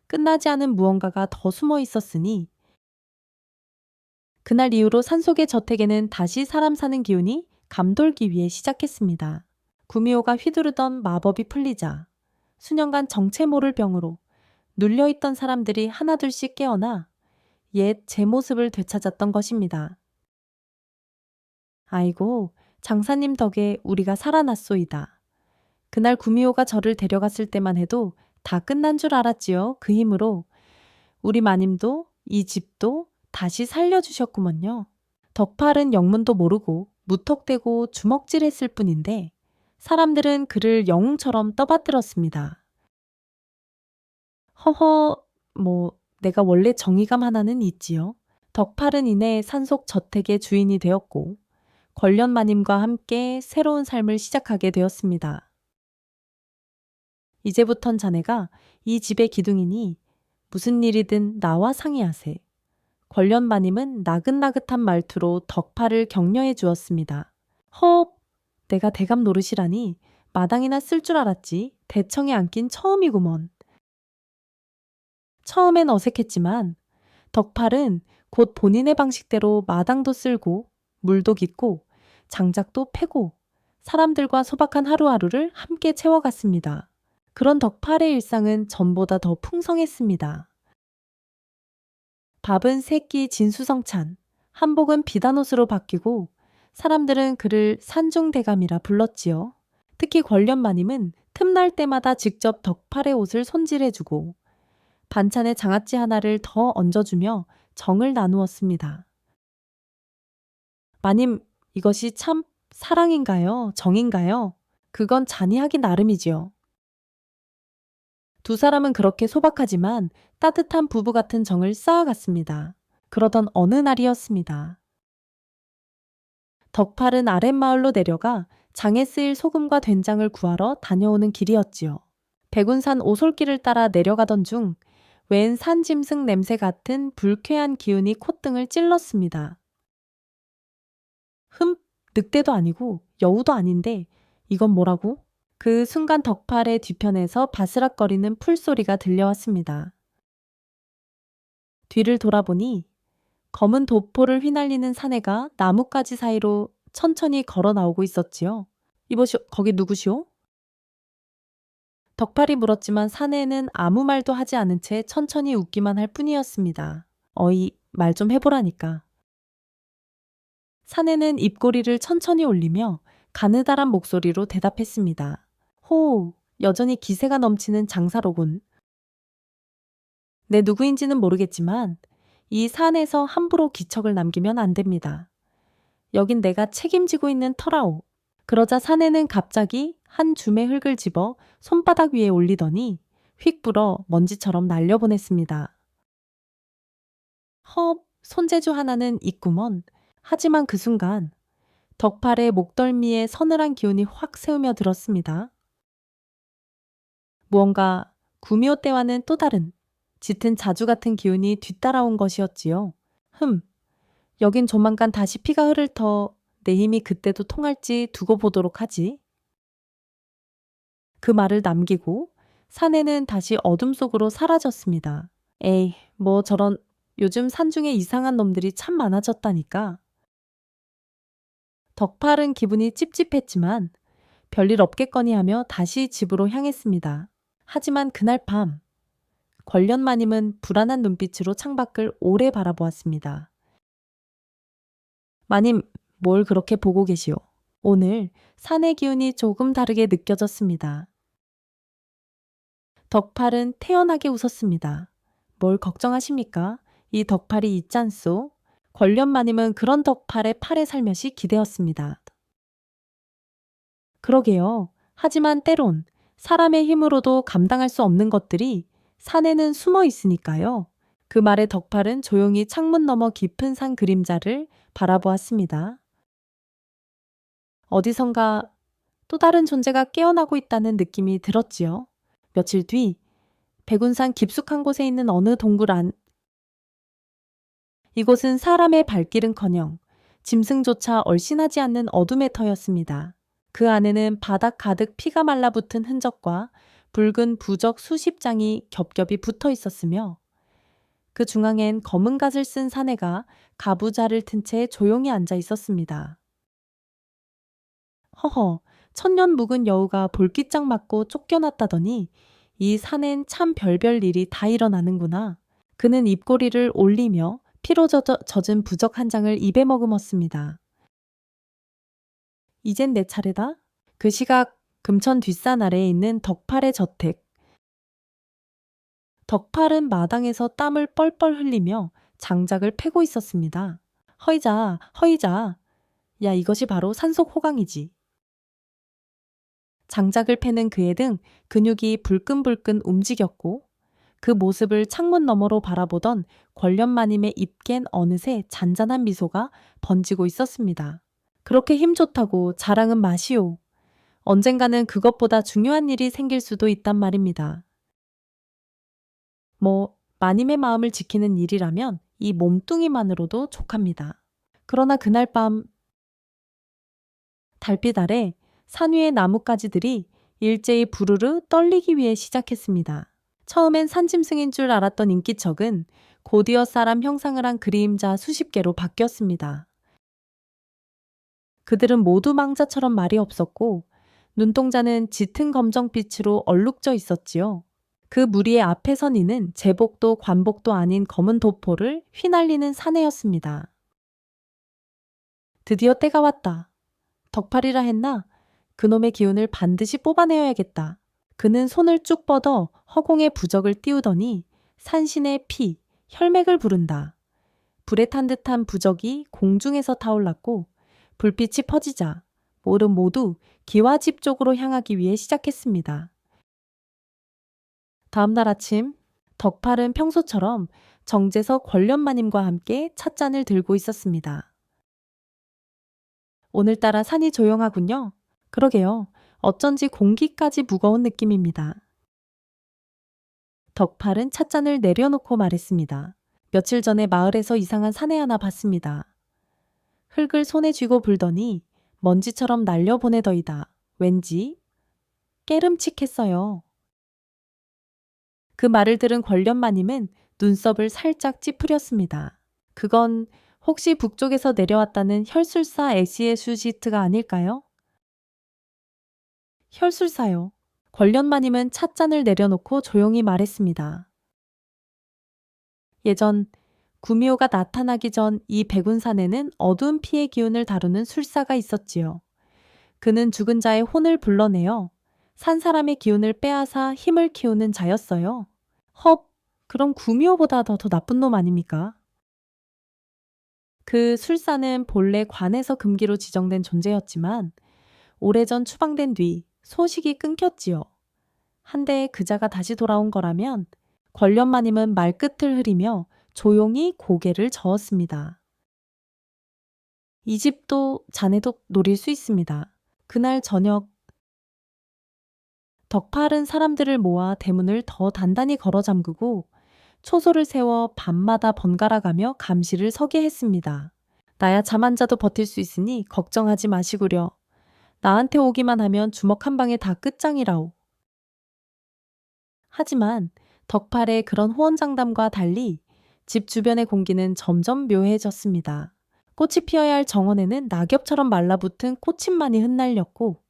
끝나지 않은 무언가가 더 숨어 있었으니 그날 이후로 산속의 저택에는 다시 사람 사는 기운이 감돌기 위해 시작했습니다. 구미호가 휘두르던 마법이 풀리자 수년간 정체 모를 병으로 눌려있던 사람들이 하나둘씩 깨어나 옛 제 모습을 되찾았던 것입니다. 아이고, 장사님 덕에 우리가 살아났소이다. 그날 구미호가 저를 데려갔을 때만 해도 다 끝난 줄 알았지요. 그 힘으로 우리 마님도 이 집도 다시 살려주셨구먼요. 덕팔은 영문도 모르고 무턱대고 주먹질했을 뿐인데 사람들은 그를 영웅처럼 떠받들었습니다. 허허, 내가 원래 정의감 하나는 있지요. 덕팔은 이내 산속 저택의 주인이 되었고 권련마님과 함께 새로운 삶을 시작하게 되었습니다. 이제부턴 자네가 이 집의 기둥이니 무슨 일이든 나와 상의하세. 권련마님은 나긋나긋한 말투로 덕팔을 격려해 주었습니다. 허, 내가 대감 노릇이라니 마당이나 쓸 줄 알았지. 대청에 앉긴 처음이구먼. 처음엔 어색했지만 덕팔은 곧 본인의 방식대로 마당도 쓸고 물도 깃고 장작도 패고 사람들과 소박한 하루하루를 함께 채워갔습니다. 그런 덕팔의 일상은 전보다 더 풍성했습니다. 밥은 세끼 진수성찬, 한복은 비단옷으로 바뀌고 사람들은 그를 산중대감이라 불렀지요. 특히 권련마님은 틈날 때마다 직접 덕팔의 옷을 손질해주고 반찬에 장아찌 하나를 더 얹어주며 정을 나누었습니다. 마님, 이것이 참 사랑인가요? 정인가요? 그건 잔이하기 나름이지요. 두 사람은 그렇게 소박하지만 따뜻한 부부 같은 정을 쌓아갔습니다. 그러던 어느 날이었습니다. 덕팔은 아랫마을로 내려가 장에 쓰일 소금과 된장을 구하러 다녀오는 길이었지요. 백운산 오솔길을 따라 내려가던 중 웬 산짐승 냄새 같은 불쾌한 기운이 콧등을 찔렀습니다. 늑대도 아니고 여우도 아닌데 이건 뭐라고? 그 순간 덕팔의 뒤편에서 바스락거리는 풀소리가 들려왔습니다. 뒤를 돌아보니 검은 도포를 휘날리는 사내가 나뭇가지 사이로 천천히 걸어 나오고 있었지요. 이보시오, 거기 누구시오? 덕팔이 물었지만 사내는 아무 말도 하지 않은 채 천천히 웃기만 할 뿐이었습니다. 어이, 말 좀 해보라니까. 사내는 입꼬리를 천천히 올리며 가느다란 목소리로 대답했습니다. 호, 여전히 기세가 넘치는 장사로군. 내 누구인지는 모르겠지만 이 산에서 함부로 기척을 남기면 안 됩니다. 여긴 내가 책임지고 있는 터라오. 그러자 사내는 갑자기 한 줌의 흙을 집어 손바닥 위에 올리더니 휙 불어 먼지처럼 날려보냈습니다. 손재주 하나는 있구먼. 하지만 그 순간 덕팔의 목덜미에 서늘한 기운이 확 새우며 들었습니다. 무언가 구미호 때와는 또 다른 짙은 자주 같은 기운이 뒤따라온 것이었지요. 여긴 조만간 다시 피가 흐를 터 내 힘이 그때도 통할지 두고 보도록 하지. 그 말을 남기고 사내는 다시 어둠 속으로 사라졌습니다. 에이, 저런 요즘 산중에 이상한 놈들이 참 많아졌다니까. 덕팔은 기분이 찝찝했지만 별일 없겠거니 하며 다시 집으로 향했습니다. 하지만 그날 밤 권련마님은 불안한 눈빛으로 창밖을 오래 바라보았습니다. 마님, 뭘 그렇게 보고 계시오? 오늘 산의 기운이 조금 다르게 느껴졌습니다. 덕팔은 태연하게 웃었습니다. 뭘 걱정하십니까? 이 덕팔이 있잖소. 권련마님은 그런 덕팔의 팔에 살며시 기대었습니다. 그러게요. 하지만 때론 사람의 힘으로도 감당할 수 없는 것들이 산에는 숨어 있으니까요. 그 말에 덕팔은 조용히 창문 너머 깊은 산 그림자를 바라보았습니다. 어디선가 또 다른 존재가 깨어나고 있다는 느낌이 들었지요. 며칠 뒤 백운산 깊숙한 곳에 있는 어느 동굴 안 이곳은 사람의 발길은커녕 짐승조차 얼씬하지 않는 어둠의 터였습니다. 그 안에는 바닥 가득 피가 말라붙은 흔적과 붉은 부적 수십 장이 겹겹이 붙어 있었으며 그 중앙엔 검은 갓을 쓴 사내가 가부좌를 튼 채 조용히 앉아 있었습니다. 허허, 천년 묵은 여우가 볼기짝 맞고 쫓겨났다더니 이 산엔 참 별별 일이 다 일어나는구나. 그는 입꼬리를 올리며 피로 젖은 부적 한 장을 입에 머금었습니다. 이젠 내 차례다. 그 시각 금천 뒷산 아래에 있는 덕팔의 저택. 덕팔은 마당에서 땀을 뻘뻘 흘리며 장작을 패고 있었습니다. 허이자, 허이자. 야, 이것이 바로 산속 호강이지. 장작을 패는 그의 등 근육이 불끈불끈 움직였고 그 모습을 창문 너머로 바라보던 권련마님의 입겐 어느새 잔잔한 미소가 번지고 있었습니다. 그렇게 힘 좋다고 자랑은 마시오. 언젠가는 그것보다 중요한 일이 생길 수도 있단 말입니다. 마님의 마음을 지키는 일이라면 이 몸뚱이만으로도 족합니다. 그러나 그날 밤 달빛 아래 산 위의 나뭇가지들이 일제히 부르르 떨리기 위해 시작했습니다. 처음엔 산짐승인 줄 알았던 인기척은 곧이어 사람 형상을 한 그림자 수십 개로 바뀌었습니다. 그들은 모두 망자처럼 말이 없었고 눈동자는 짙은 검정빛으로 얼룩져 있었지요. 그 무리의 앞에 선 이는 제복도 관복도 아닌 검은 도포를 휘날리는 사내였습니다. 드디어 때가 왔다. 덕팔이라 했나? 그놈의 기운을 반드시 뽑아내어야겠다. 그는 손을 쭉 뻗어 허공에 부적을 띄우더니 산신의 피, 혈맥을 부른다. 불에 탄 듯한 부적이 공중에서 타올랐고 불빛이 퍼지자 모름 모두 기와집 쪽으로 향하기 위해 시작했습니다. 다음 날 아침 덕팔은 평소처럼 정재석 권련마님과 함께 찻잔을 들고 있었습니다. 오늘따라 산이 조용하군요. 그러게요. 어쩐지 공기까지 무거운 느낌입니다. 덕팔은 찻잔을 내려놓고 말했습니다. 며칠 전에 마을에서 이상한 사내 하나 봤습니다. 흙을 손에 쥐고 불더니 먼지처럼 날려보내더이다. 왠지 깨름칙했어요. 그 말을 들은 권련마님은 눈썹을 살짝 찌푸렸습니다. 그건 혹시 북쪽에서 내려왔다는 혈술사 에시에수시트가 아닐까요? 혈술사요. 권련마님은 찻잔을 내려놓고 조용히 말했습니다. 예전 구미호가 나타나기 전 이 백운산에는 어두운 피의 기운을 다루는 술사가 있었지요. 그는 죽은 자의 혼을 불러내어 산 사람의 기운을 빼앗아 힘을 키우는 자였어요. 헙, 그럼 구미호보다 더 나쁜 놈 아닙니까? 그 술사는 본래 관에서 금기로 지정된 존재였지만 오래전 추방된 뒤 소식이 끊겼지요. 한데 그자가 다시 돌아온 거라면 권련마님은 말끝을 흐리며 조용히 고개를 저었습니다. 이 집도 자네도 노릴 수 있습니다. 그날 저녁 덕팔은 사람들을 모아 대문을 더 단단히 걸어 잠그고 초소를 세워 밤마다 번갈아가며 감시를 서게 했습니다. 나야 잠 안 자도 버틸 수 있으니 걱정하지 마시구려. 나한테 오기만 하면 주먹 한 방에 다 끝장이라오. 하지만 덕팔의 그런 호언장담과 달리 집 주변의 공기는 점점 묘해졌습니다. 꽃이 피어야 할 정원에는 낙엽처럼 말라붙은 꽃잎만이 흩날렸고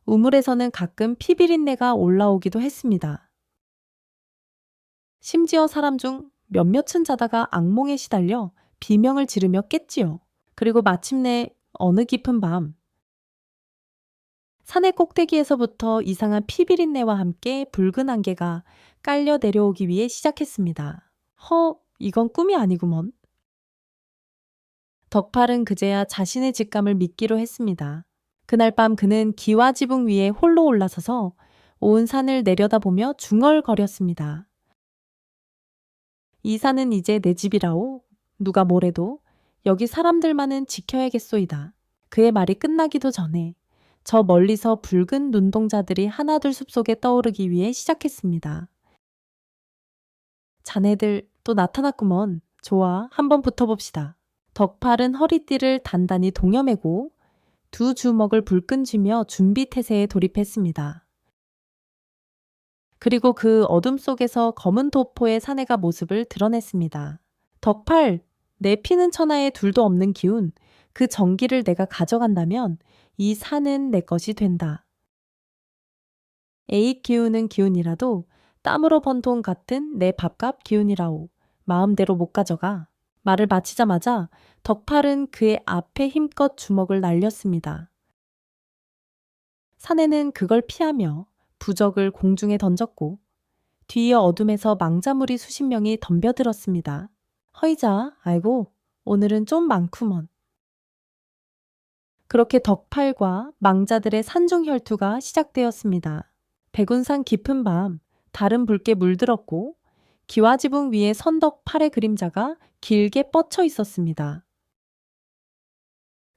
우물에서는 가끔 피비린내가 올라오기도 했습니다. 심지어 사람 중 몇몇은 자다가 악몽에 시달려 비명을 지르며 깼지요. 그리고 마침내 어느 깊은 밤 산의 꼭대기에서부터 이상한 피비린내와 함께 붉은 안개가 깔려 내려오기 위해 시작했습니다. 이건 꿈이 아니구먼. 덕팔은 그제야 자신의 직감을 믿기로 했습니다. 그날 밤 그는 기와 지붕 위에 홀로 올라서서 온 산을 내려다보며 중얼거렸습니다. 이 산은 이제 내 집이라오. 누가 뭐래도 여기 사람들만은 지켜야겠소이다. 그의 말이 끝나기도 전에 저 멀리서 붉은 눈동자들이 하나둘 숲속에 떠오르기 위해 시작했습니다. 자네들 또 나타났구먼. 좋아, 한번 붙어봅시다. 덕팔은 허리띠를 단단히 동여매고 두 주먹을 불끈 쥐며 준비 태세에 돌입했습니다. 그리고 그 어둠 속에서 검은 도포의 사내가 모습을 드러냈습니다. 덕팔, 내 피는 천하에 둘도 없는 기운, 그 정기를 내가 가져간다면 이 산은 내 것이 된다. 에잇 기운은 기운이라도 땀으로 번 돈 같은 내 밥값 기운이라오. 마음대로 못 가져가. 말을 마치자마자 덕팔은 그의 앞에 힘껏 주먹을 날렸습니다. 사내는 그걸 피하며 부적을 공중에 던졌고 뒤이어 어둠에서 망자물이 수십 명이 덤벼들었습니다. 허이자, 아이고, 오늘은 좀 많구먼. 그렇게 덕팔과 망자들의 산중혈투가 시작되었습니다. 백운산 깊은 밤, 달은 붉게 물들었고 기와지붕 위에 선덕팔의 그림자가 길게 뻗쳐 있었습니다.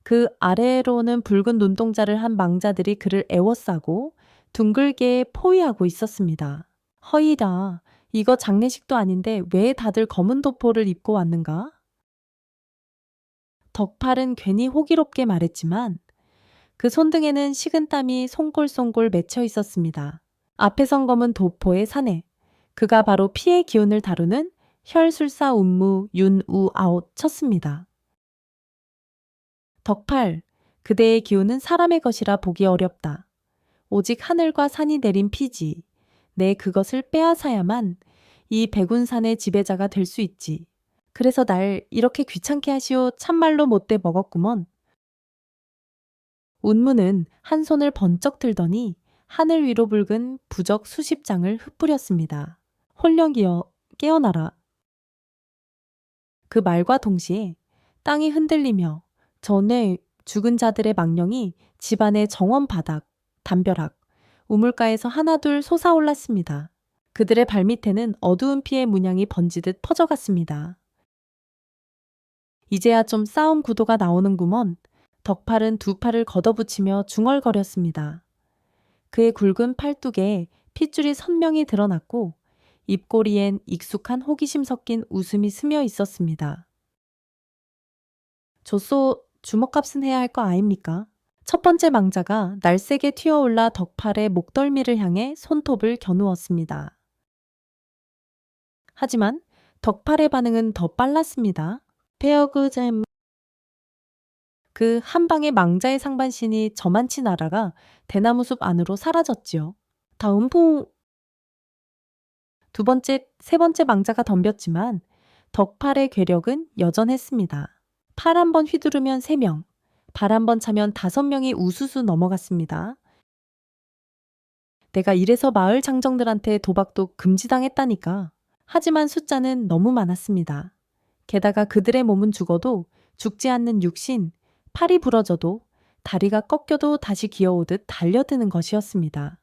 그 아래로는 붉은 눈동자를 한 망자들이 그를 애워싸고 둥글게 포위하고 있었습니다. 허이다, 이거 장례식도 아닌데 왜 다들 검은 도포를 입고 왔는가? 덕팔은 괜히 호기롭게 말했지만 그 손등에는 식은땀이 송골송골 맺혀 있었습니다. 앞에 선 검은 도포의 사내, 그가 바로 피의 기운을 다루는 혈술사 운무 윤우아웃 쳤습니다. 덕팔, 그대의 기운은 사람의 것이라 보기 어렵다. 오직 하늘과 산이 내린 피지. 내 그것을 빼앗아야만 이 백운산의 지배자가 될 수 있지. 그래서 날 이렇게 귀찮게 하시오. 참말로 못돼 먹었구먼. 운무는 한 손을 번쩍 들더니 하늘 위로 붉은 부적 수십 장을 흩뿌렸습니다. 홀령이여, 깨어나라. 그 말과 동시에 땅이 흔들리며 전에 죽은 자들의 망령이 집안의 정원 바닥, 담벼락, 우물가에서 하나둘 솟아올랐습니다. 그들의 발밑에는 어두운 피의 문양이 번지듯 퍼져갔습니다. 이제야 좀 싸움 구도가 나오는구먼. 덕팔은 두 팔을 걷어붙이며 중얼거렸습니다. 그의 굵은 팔뚝에 핏줄이 선명히 드러났고 입꼬리엔 익숙한 호기심 섞인 웃음이 스며 있었습니다. 조소, 주먹값은 해야 할 거 아닙니까? 첫 번째 망자가 날쌔게 튀어올라 덕팔의 목덜미를 향해 손톱을 겨누었습니다. 하지만 덕팔의 반응은 더 빨랐습니다. 페어그잼. 그 한 방에 망자의 상반신이 저만치 날아가 대나무 숲 안으로 사라졌지요. 다음 두 번째, 세 번째 망자가 덤볐지만 덕팔의 괴력은 여전했습니다. 팔 한 번 휘두르면 3명, 발 한 번 차면 5명이 우수수 넘어갔습니다. 내가 이래서 마을 장정들한테 도박도 금지당했다니까. 하지만 숫자는 너무 많았습니다. 게다가 그들의 몸은 죽어도 죽지 않는 육신, 팔이 부러져도 다리가 꺾여도 다시 기어오듯 달려드는 것이었습니다.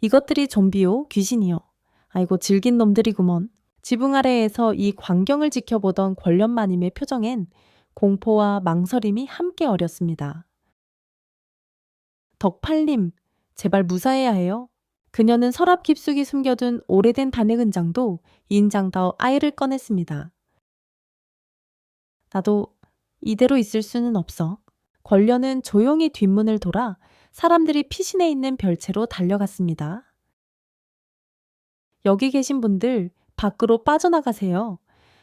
이것들이 좀비요, 귀신이요. 아이고 질긴 놈들이구먼. 지붕 아래에서 이 광경을 지켜보던 권련마님의 표정엔 공포와 망설임이 함께 어렸습니다. 덕팔님, 제발 무사해야 해요. 그녀는 서랍 깊숙이 숨겨둔 오래된 단행은장도 인장더 아이를 꺼냈습니다. 나도 이대로 있을 수는 없어. 권련은 조용히 뒷문을 돌아 사람들이 피신해 있는 별채로 달려갔습니다. 여기 계신 분들 밖으로 빠져나가세요.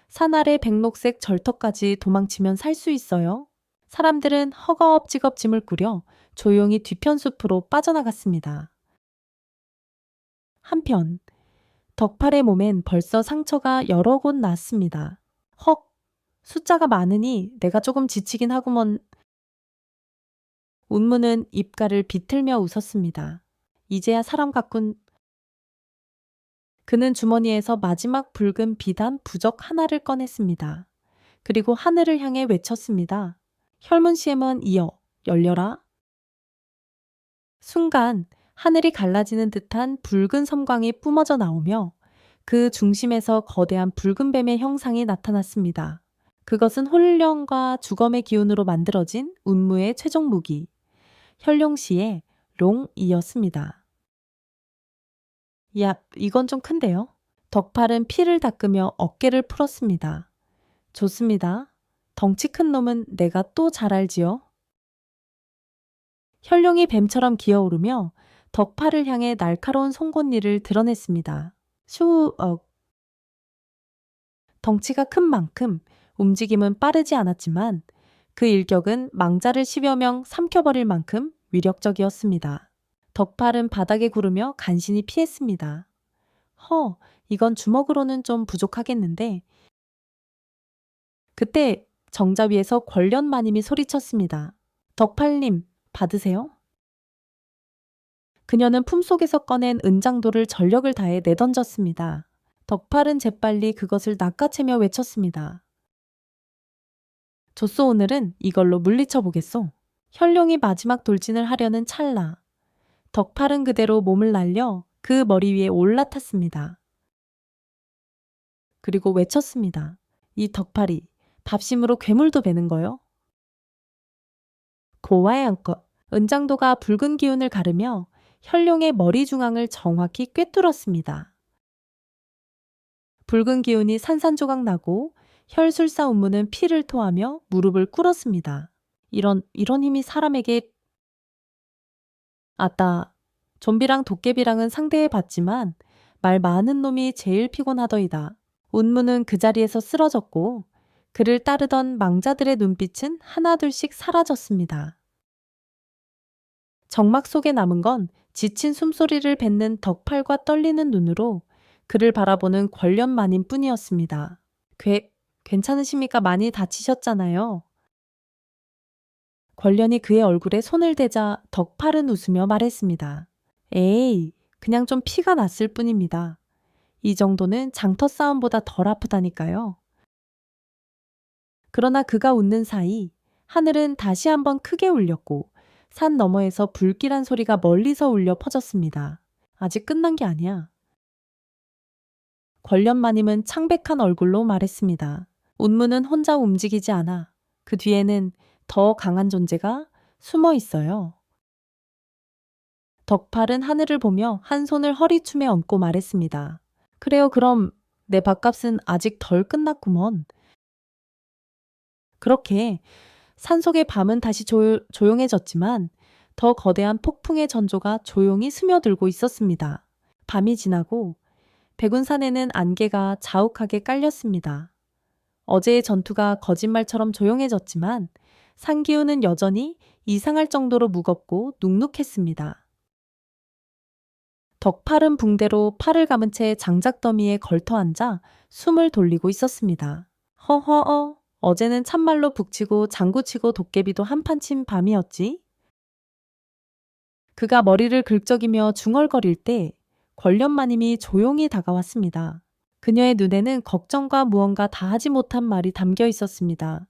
산 아래 백록색 절터까지 도망치면 살 수 있어요. 사람들은 허겁지겁 짐을 꾸려 조용히 뒤편 숲으로 빠져나갔습니다. 한편 덕팔의 몸엔 벌써 상처가 여러 곳 났습니다. 헉, 숫자가 많으니 내가 조금 지치긴 하구먼. 운무는 입가를 비틀며 웃었습니다. 이제야 사람 같군. 그는 주머니에서 마지막 붉은 비단 부적 하나를 꺼냈습니다. 그리고 하늘을 향해 외쳤습니다. 혈문시엠은 이어 열려라. 순간 하늘이 갈라지는 듯한 붉은 섬광이 뿜어져 나오며 그 중심에서 거대한 붉은 뱀의 형상이 나타났습니다. 그것은 혼령과 주검의 기운으로 만들어진 운무의 최종 무기, 혈룡시의 롱이었습니다. 야, 이건 좀 큰데요? 덕팔은 피를 닦으며 어깨를 풀었습니다. 좋습니다. 덩치 큰 놈은 내가 또 잘 알지요. 혈룡이 뱀처럼 기어오르며 덕팔을 향해 날카로운 송곳니를 드러냈습니다. 덩치가 큰 만큼 움직임은 빠르지 않았지만 그 일격은 망자를 10여 명 삼켜버릴 만큼 위력적이었습니다. 덕팔은 바닥에 구르며 간신히 피했습니다. 이건 주먹으로는 좀 부족하겠는데. 그때 정자 위에서 권련마님이 소리쳤습니다. 덕팔님, 받으세요? 그녀는 품속에서 꺼낸 은장도를 전력을 다해 내던졌습니다. 덕팔은 재빨리 그것을 낚아채며 외쳤습니다. 좋소, 오늘은 이걸로 물리쳐 보겠소. 현룡이 마지막 돌진을 하려는 찰나 덕팔은 그대로 몸을 날려 그 머리 위에 올라탔습니다. 그리고 외쳤습니다. 이 덕팔이 밥심으로 괴물도 베는 거요? 고와의 안것 은장도가 붉은 기운을 가르며 현룡의 머리 중앙을 정확히 꿰뚫었습니다. 붉은 기운이 산산조각 나고 혈술사 운무는 피를 토하며 무릎을 꿇었습니다. 이런 힘이 사람에게. 아따, 좀비랑 도깨비랑은 상대해 봤지만 말 많은 놈이 제일 피곤하더이다. 운무는 그 자리에서 쓰러졌고 그를 따르던 망자들의 눈빛은 하나둘씩 사라졌습니다. 정막 속에 남은 건 지친 숨소리를 뱉는 덕팔과 떨리는 눈으로 그를 바라보는 권련마님 뿐이었습니다. 괜찮으십니까? 많이 다치셨잖아요. 권련이 그의 얼굴에 손을 대자 덕팔은 웃으며 말했습니다. 에이, 그냥 좀 피가 났을 뿐입니다. 이 정도는 장터 싸움보다 덜 아프다니까요. 그러나 그가 웃는 사이 하늘은 다시 한번 크게 울렸고 산 너머에서 불길한 소리가 멀리서 울려 퍼졌습니다. 아직 끝난 게 아니야. 권련마님은 창백한 얼굴로 말했습니다. 운무는 혼자 움직이지 않아. 그 뒤에는 더 강한 존재가 숨어 있어요. 덕팔은 하늘을 보며 한 손을 허리춤에 얹고 말했습니다. 그래요, 그럼 내 밥값은 아직 덜 끝났구먼. 그렇게 산속의 밤은 다시 조용해졌지만 더 거대한 폭풍의 전조가 조용히 스며들고 있었습니다. 밤이 지나고 백운산에는 안개가 자욱하게 깔렸습니다. 어제의 전투가 거짓말처럼 조용해졌지만 산기운은 여전히 이상할 정도로 무겁고 눅눅했습니다. 덕팔은 붕대로 팔을 감은 채 장작더미에 걸터앉아 숨을 돌리고 있었습니다. 허허어, 어제는 참말로 북치고 장구치고 도깨비도 한판 친 밤이었지? 그가 머리를 긁적이며 중얼거릴 때 권련마님이 조용히 다가왔습니다. 그녀의 눈에는 걱정과 무언가 다 하지 못한 말이 담겨 있었습니다.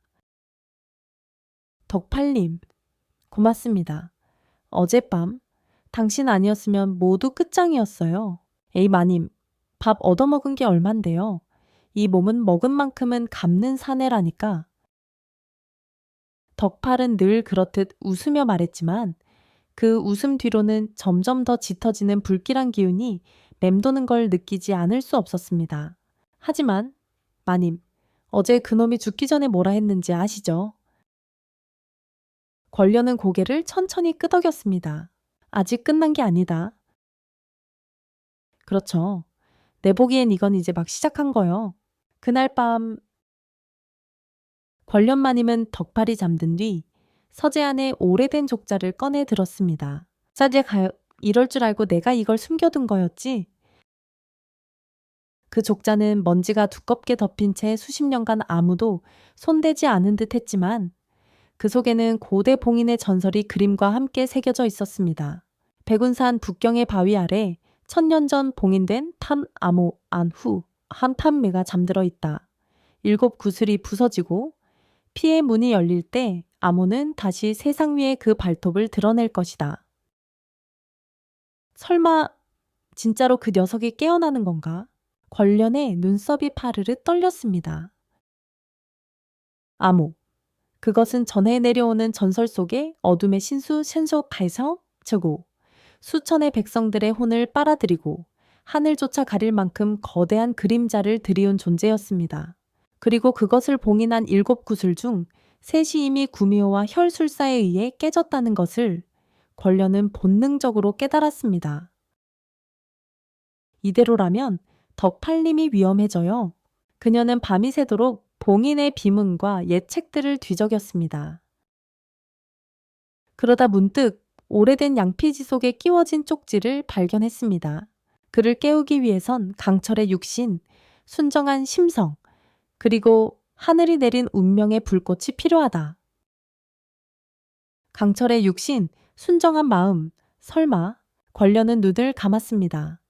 덕팔님, 고맙습니다. 어젯밤 당신 아니었으면 모두 끝장이었어요. 에이 마님, 밥 얻어먹은 게 얼만데요. 이 몸은 먹은 만큼은 갚는 사내라니까. 덕팔은 늘 그렇듯 웃으며 말했지만 그 웃음 뒤로는 점점 더 짙어지는 불길한 기운이 맴도는 걸 느끼지 않을 수 없었습니다. 하지만 마님, 어제 그놈이 죽기 전에 뭐라 했는지 아시죠? 권련은 고개를 천천히 끄덕였습니다. 아직 끝난 게 아니다. 그렇죠. 내 보기엔 이건 이제 막 시작한 거요. 그날 밤 권련마님은 덕팔이 잠든 뒤 서재 안에 오래된 족자를 꺼내 들었습니다. 이럴 줄 알고 내가 이걸 숨겨둔 거였지? 그 족자는 먼지가 두껍게 덮인 채 수십 년간 아무도 손대지 않은 듯 했지만 그 속에는 고대 봉인의 전설이 그림과 함께 새겨져 있었습니다. 백운산 북경의 바위 아래 천년 전 봉인된 탐암호 안후 한탐매가 잠들어 있다. 7 구슬이 부서지고 피의 문이 열릴 때 암호는 다시 세상 위에 그 발톱을 드러낼 것이다. 설마 진짜로 그 녀석이 깨어나는 건가? 권련의 눈썹이 파르르 떨렸습니다. 암호. 그것은 전해 내려오는 전설 속의 어둠의 신수 신속해서 저고 수천의 백성들의 혼을 빨아들이고 하늘조차 가릴 만큼 거대한 그림자를 들이운 존재였습니다. 그리고 그것을 봉인한 7 구슬 중 셋이 이미 구미호와 혈술사에 의해 깨졌다는 것을 권련은 본능적으로 깨달았습니다. 이대로라면 덕팔님이 위험해져요. 그녀는 밤이 새도록 봉인의 비문과 옛 책들을 뒤적였습니다. 그러다 문득 오래된 양피지 속에 끼워진 쪽지를 발견했습니다. 그를 깨우기 위해선 강철의 육신, 순정한 심성, 그리고 하늘이 내린 운명의 불꽃이 필요하다. 강철의 육신, 순정한 마음, 설마 권련은 눈을 감았습니다.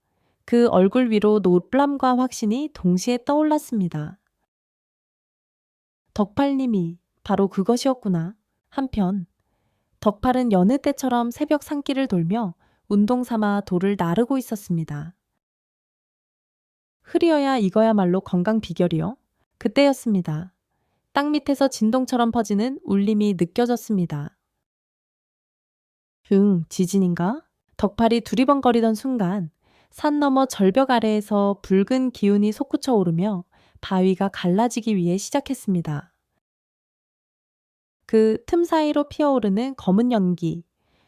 그 얼굴 위로 놀람과 확신이 동시에 떠올랐습니다. 덕팔님이 바로 그것이었구나. 한편 덕팔은 여느 때처럼 새벽 산길을 돌며 운동 삼아 돌을 나르고 있었습니다. 흐리어야 이거야말로 건강 비결이요. 그때였습니다. 땅 밑에서 진동처럼 퍼지는 울림이 느껴졌습니다. 지진인가? 덕팔이 두리번거리던 순간 산 너머 절벽 아래에서 붉은 기운이 솟구쳐 오르며 바위가 갈라지기 위해 시작했습니다. 그 틈 사이로 피어오르는 검은 연기,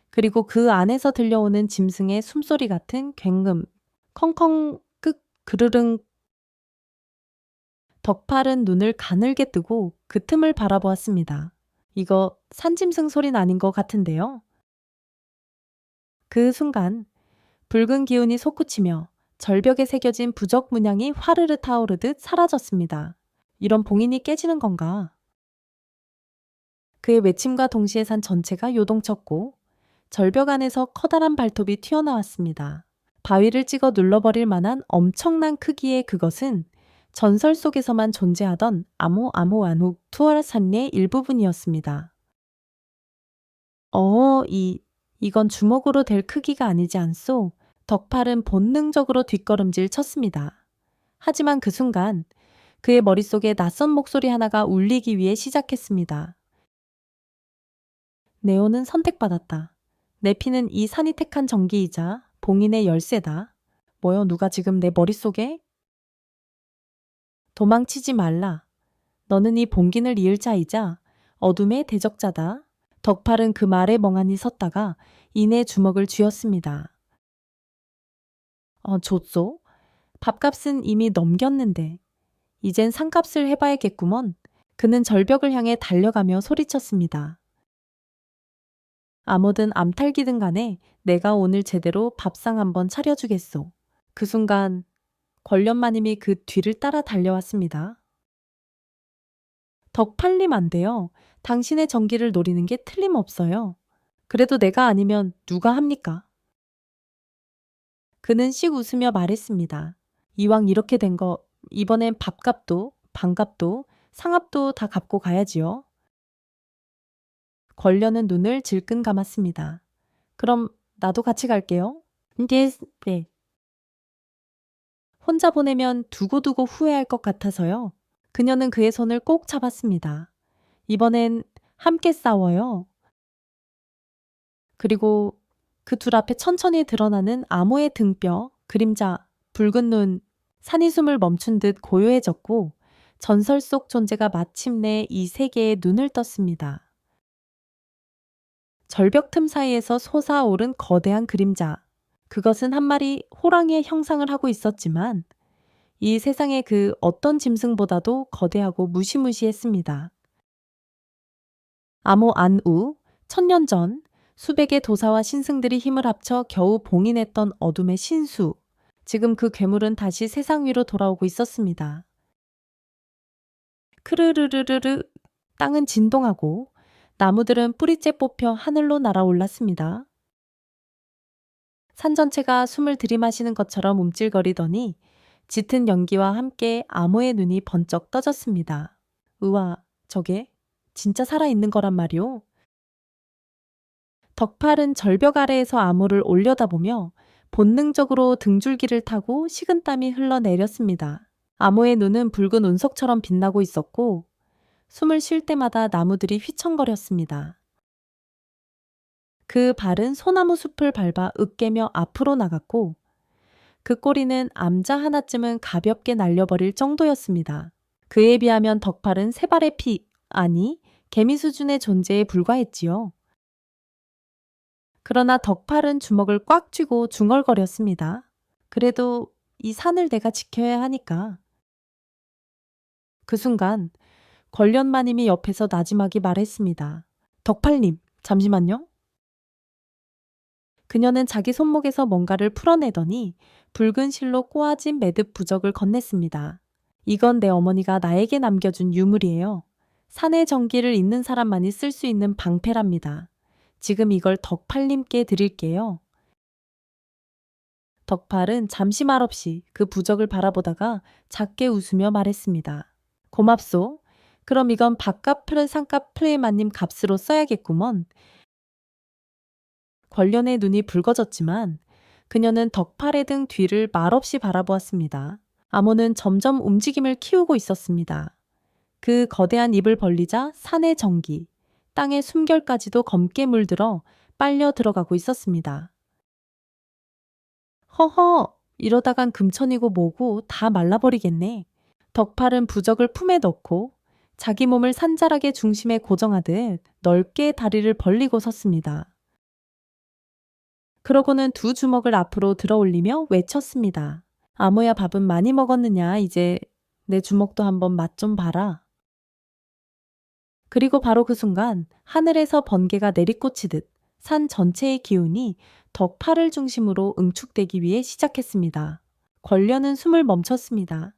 그리고 그 안에서 들려오는 짐승의 숨소리 같은 굉음, 컹컹 끄 그르릉. 덕팔은 눈을 가늘게 뜨고 그 틈을 바라보았습니다. 이거 산짐승 소리는 아닌 것 같은데요. 그 순간 붉은 기운이 솟구치며 절벽에 새겨진 부적 문양이 화르르 타오르듯 사라졌습니다. 이런 봉인이 깨지는 건가? 그의 외침과 동시에 산 전체가 요동쳤고 절벽 안에서 커다란 발톱이 튀어나왔습니다. 바위를 찍어 눌러버릴 만한 엄청난 크기의 그것은 전설 속에서만 존재하던 아모아모아눅 투어라산리의 일부분이었습니다. 이건 주먹으로 될 크기가 아니지 않소? 덕팔은 본능적으로 뒷걸음질 쳤습니다. 하지만 그 순간 그의 머릿속에 낯선 목소리 하나가 울리기 위해 시작했습니다. 네오는 선택받았다. 내 피는 이 산이 택한 전기이자 봉인의 열쇠다. 뭐요? 누가 지금 내 머릿속에? 도망치지 말라. 너는 이 봉긴을 이을 자이자 어둠의 대적자다. 덕팔은 그 말에 멍하니 섰다가 이내 주먹을 쥐었습니다. 줬소? 밥값은 이미 넘겼는데 이젠 산값을 해봐야겠구먼. 그는 절벽을 향해 달려가며 소리쳤습니다. 아무든 암탈기든 간에 내가 오늘 제대로 밥상 한번 차려주겠소. 그 순간 권련마님이 그 뒤를 따라 달려왔습니다. 덕팔님 안 돼요. 당신의 전기를 노리는 게 틀림없어요. 그래도 내가 아니면 누가 합니까? 그는 씩 웃으며 말했습니다. 이왕 이렇게 된 거 이번엔 밥값도 방값도 상압도 다 갚고 가야지요. 권련은 눈을 질끈 감았습니다. 그럼 나도 같이 갈게요. 네. 혼자 보내면 두고두고 후회할 것 같아서요. 그녀는 그의 손을 꼭 잡았습니다. 이번엔 함께 싸워요. 그리고 그 둘 앞에 천천히 드러나는 암호의 등뼈, 그림자, 붉은 눈, 산이 숨을 멈춘 듯 고요해졌고 전설 속 존재가 마침내 이 세계에 눈을 떴습니다. 절벽 틈 사이에서 솟아오른 거대한 그림자. 그것은 한 마리 호랑이의 형상을 하고 있었지만 이 세상의 그 어떤 짐승보다도 거대하고 무시무시했습니다. 암호 안우, 1000년 전 수백의 도사와 신승들이 힘을 합쳐 겨우 봉인했던 어둠의 신수. 지금 그 괴물은 다시 세상 위로 돌아오고 있었습니다. 크르르르르르 땅은 진동하고 나무들은 뿌리째 뽑혀 하늘로 날아올랐습니다. 산 전체가 숨을 들이마시는 것처럼 움찔거리더니 짙은 연기와 함께 암호의 눈이 번쩍 떠졌습니다. 우와, 저게 진짜 살아있는 거란 말이오. 덕팔은 절벽 아래에서 암호를 올려다보며 본능적으로 등줄기를 타고 식은땀이 흘러내렸습니다. 암호의 눈은 붉은 운석처럼 빛나고 있었고 숨을 쉴 때마다 나무들이 휘청거렸습니다. 그 발은 소나무 숲을 밟아 으깨며 앞으로 나갔고 그 꼬리는 암자 하나쯤은 가볍게 날려버릴 정도였습니다. 그에 비하면 덕팔은 세 발의 개미 수준의 존재에 불과했지요. 그러나 덕팔은 주먹을 꽉 쥐고 중얼거렸습니다. 그래도 이 산을 내가 지켜야 하니까. 그 순간 권련마님이 옆에서 나지막이 말했습니다. 덕팔님, 잠시만요. 그녀는 자기 손목에서 뭔가를 풀어내더니 붉은 실로 꼬아진 매듭 부적을 건넸습니다. 이건 내 어머니가 나에게 남겨준 유물이에요. 산의 정기를 잇는 사람만이 쓸 수 있는 방패랍니다. 지금 이걸 덕팔님께 드릴게요. 덕팔은 잠시 말없이 그 부적을 바라보다가 작게 웃으며 말했습니다. 고맙소. 그럼 이건 밥값 상값 프레이마님 값으로 써야겠구먼. 권련의 눈이 붉어졌지만 그녀는 덕팔의 등 뒤를 말없이 바라보았습니다. 암호는 점점 움직임을 키우고 있었습니다. 그 거대한 입을 벌리자 산의 정기, 땅의 숨결까지도 검게 물들어 빨려 들어가고 있었습니다. 허허, 이러다간 금천이고 뭐고 다 말라버리겠네. 덕팔은 부적을 품에 넣고 자기 몸을 산자락의 중심에 고정하듯 넓게 다리를 벌리고 섰습니다. 그러고는 두 주먹을 앞으로 들어 올리며 외쳤습니다. 아모야, 밥은 많이 먹었느냐? 이제 내 주먹도 한번 맛 좀 봐라. 그리고 바로 그 순간 하늘에서 번개가 내리꽂히듯 산 전체의 기운이 덕팔을 중심으로 응축되기 위해 시작했습니다. 권련은 숨을 멈췄습니다.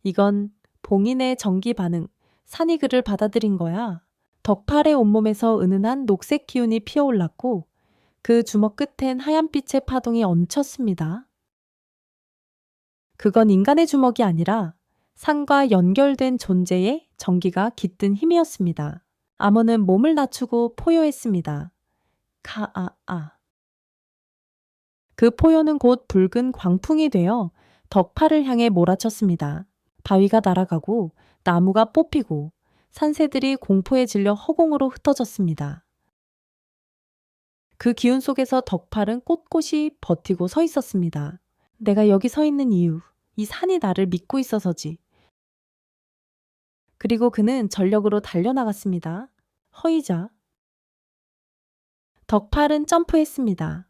이건 봉인의 전기 반응, 산이 그를 받아들인 거야. 덕팔의 온몸에서 은은한 녹색 기운이 피어올랐고 그 주먹 끝엔 하얀빛의 파동이 얹혔습니다. 그건 인간의 주먹이 아니라 산과 연결된 존재의 전기가 깃든 힘이었습니다. 암호는 몸을 낮추고 포효했습니다. 그 포효는 곧 붉은 광풍이 되어 덕팔을 향해 몰아쳤습니다. 바위가 날아가고 나무가 뽑히고 산새들이 공포에 질려 허공으로 흩어졌습니다. 그 기운 속에서 덕팔은 꼿꼿이 버티고 서 있었습니다. 내가 여기 서 있는 이유, 이 산이 나를 믿고 있어서지. 그리고 그는 전력으로 달려나갔습니다. 허이자. 덕팔은 점프했습니다.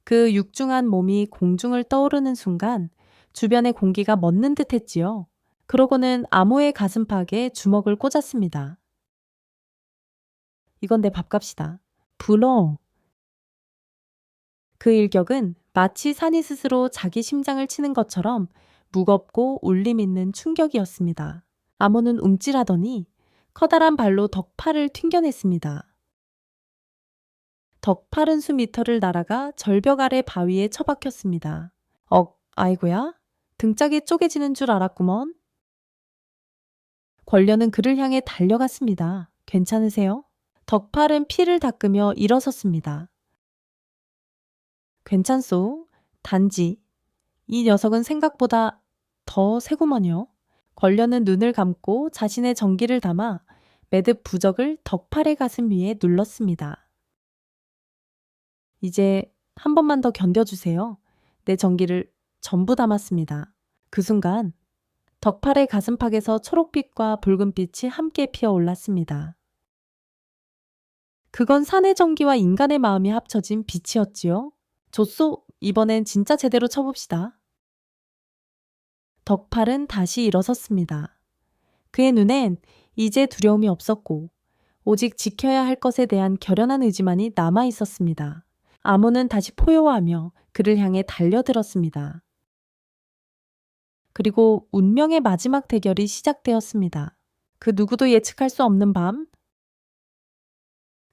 그 육중한 몸이 공중을 떠오르는 순간 주변의 공기가 멎는 듯 했지요. 그러고는 암호의 가슴팍에 주먹을 꽂았습니다. 이건 내 밥값이다. 불어. 그 일격은 마치 산이 스스로 자기 심장을 치는 것처럼 무겁고 울림 있는 충격이었습니다. 암호는 움찔하더니 커다란 발로 덕팔을 튕겨냈습니다. 덕팔은 수미터를 날아가 절벽 아래 바위에 처박혔습니다. 아이고야? 등짝이 쪼개지는 줄 알았구먼. 권련은 그를 향해 달려갔습니다. 괜찮으세요? 덕팔은 피를 닦으며 일어섰습니다. 괜찮소. 단지 이 녀석은 생각보다 더 세구먼요. 권련은 눈을 감고 자신의 정기를 담아 매듭 부적을 덕팔의 가슴 위에 눌렀습니다. 이제 한 번만 더 견뎌주세요. 내 정기를 전부 담았습니다. 그 순간 덕팔의 가슴팍에서 초록빛과 붉은빛이 함께 피어올랐습니다. 그건 산의 정기와 인간의 마음이 합쳐진 빛이었지요. 좋소, 이번엔 진짜 제대로 쳐봅시다. 덕팔은 다시 일어섰습니다. 그의 눈엔 이제 두려움이 없었고 오직 지켜야 할 것에 대한 결연한 의지만이 남아 있었습니다. 암호는 다시 포효하며 그를 향해 달려들었습니다. 그리고 운명의 마지막 대결이 시작되었습니다. 그 누구도 예측할 수 없는 밤,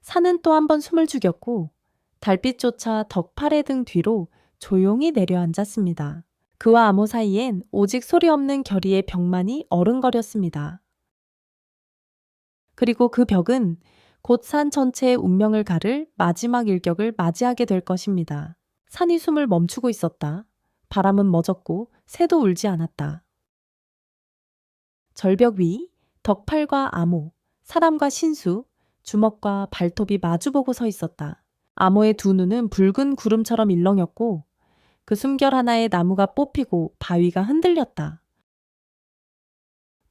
산은 또 한 번 숨을 죽였고 달빛조차 덕팔의 등 뒤로 조용히 내려앉았습니다. 그와 암호 사이엔 오직 소리 없는 결의의 벽만이 어른거렸습니다. 그리고 그 벽은 곧 산 전체의 운명을 가를 마지막 일격을 맞이하게 될 것입니다. 산이 숨을 멈추고 있었다. 바람은 멎었고 새도 울지 않았다. 절벽 위 덕팔과 암호, 사람과 신수, 주먹과 발톱이 마주보고 서 있었다. 암호의 두 눈은 붉은 구름처럼 일렁였고 그 숨결 하나에 나무가 뽑히고 바위가 흔들렸다.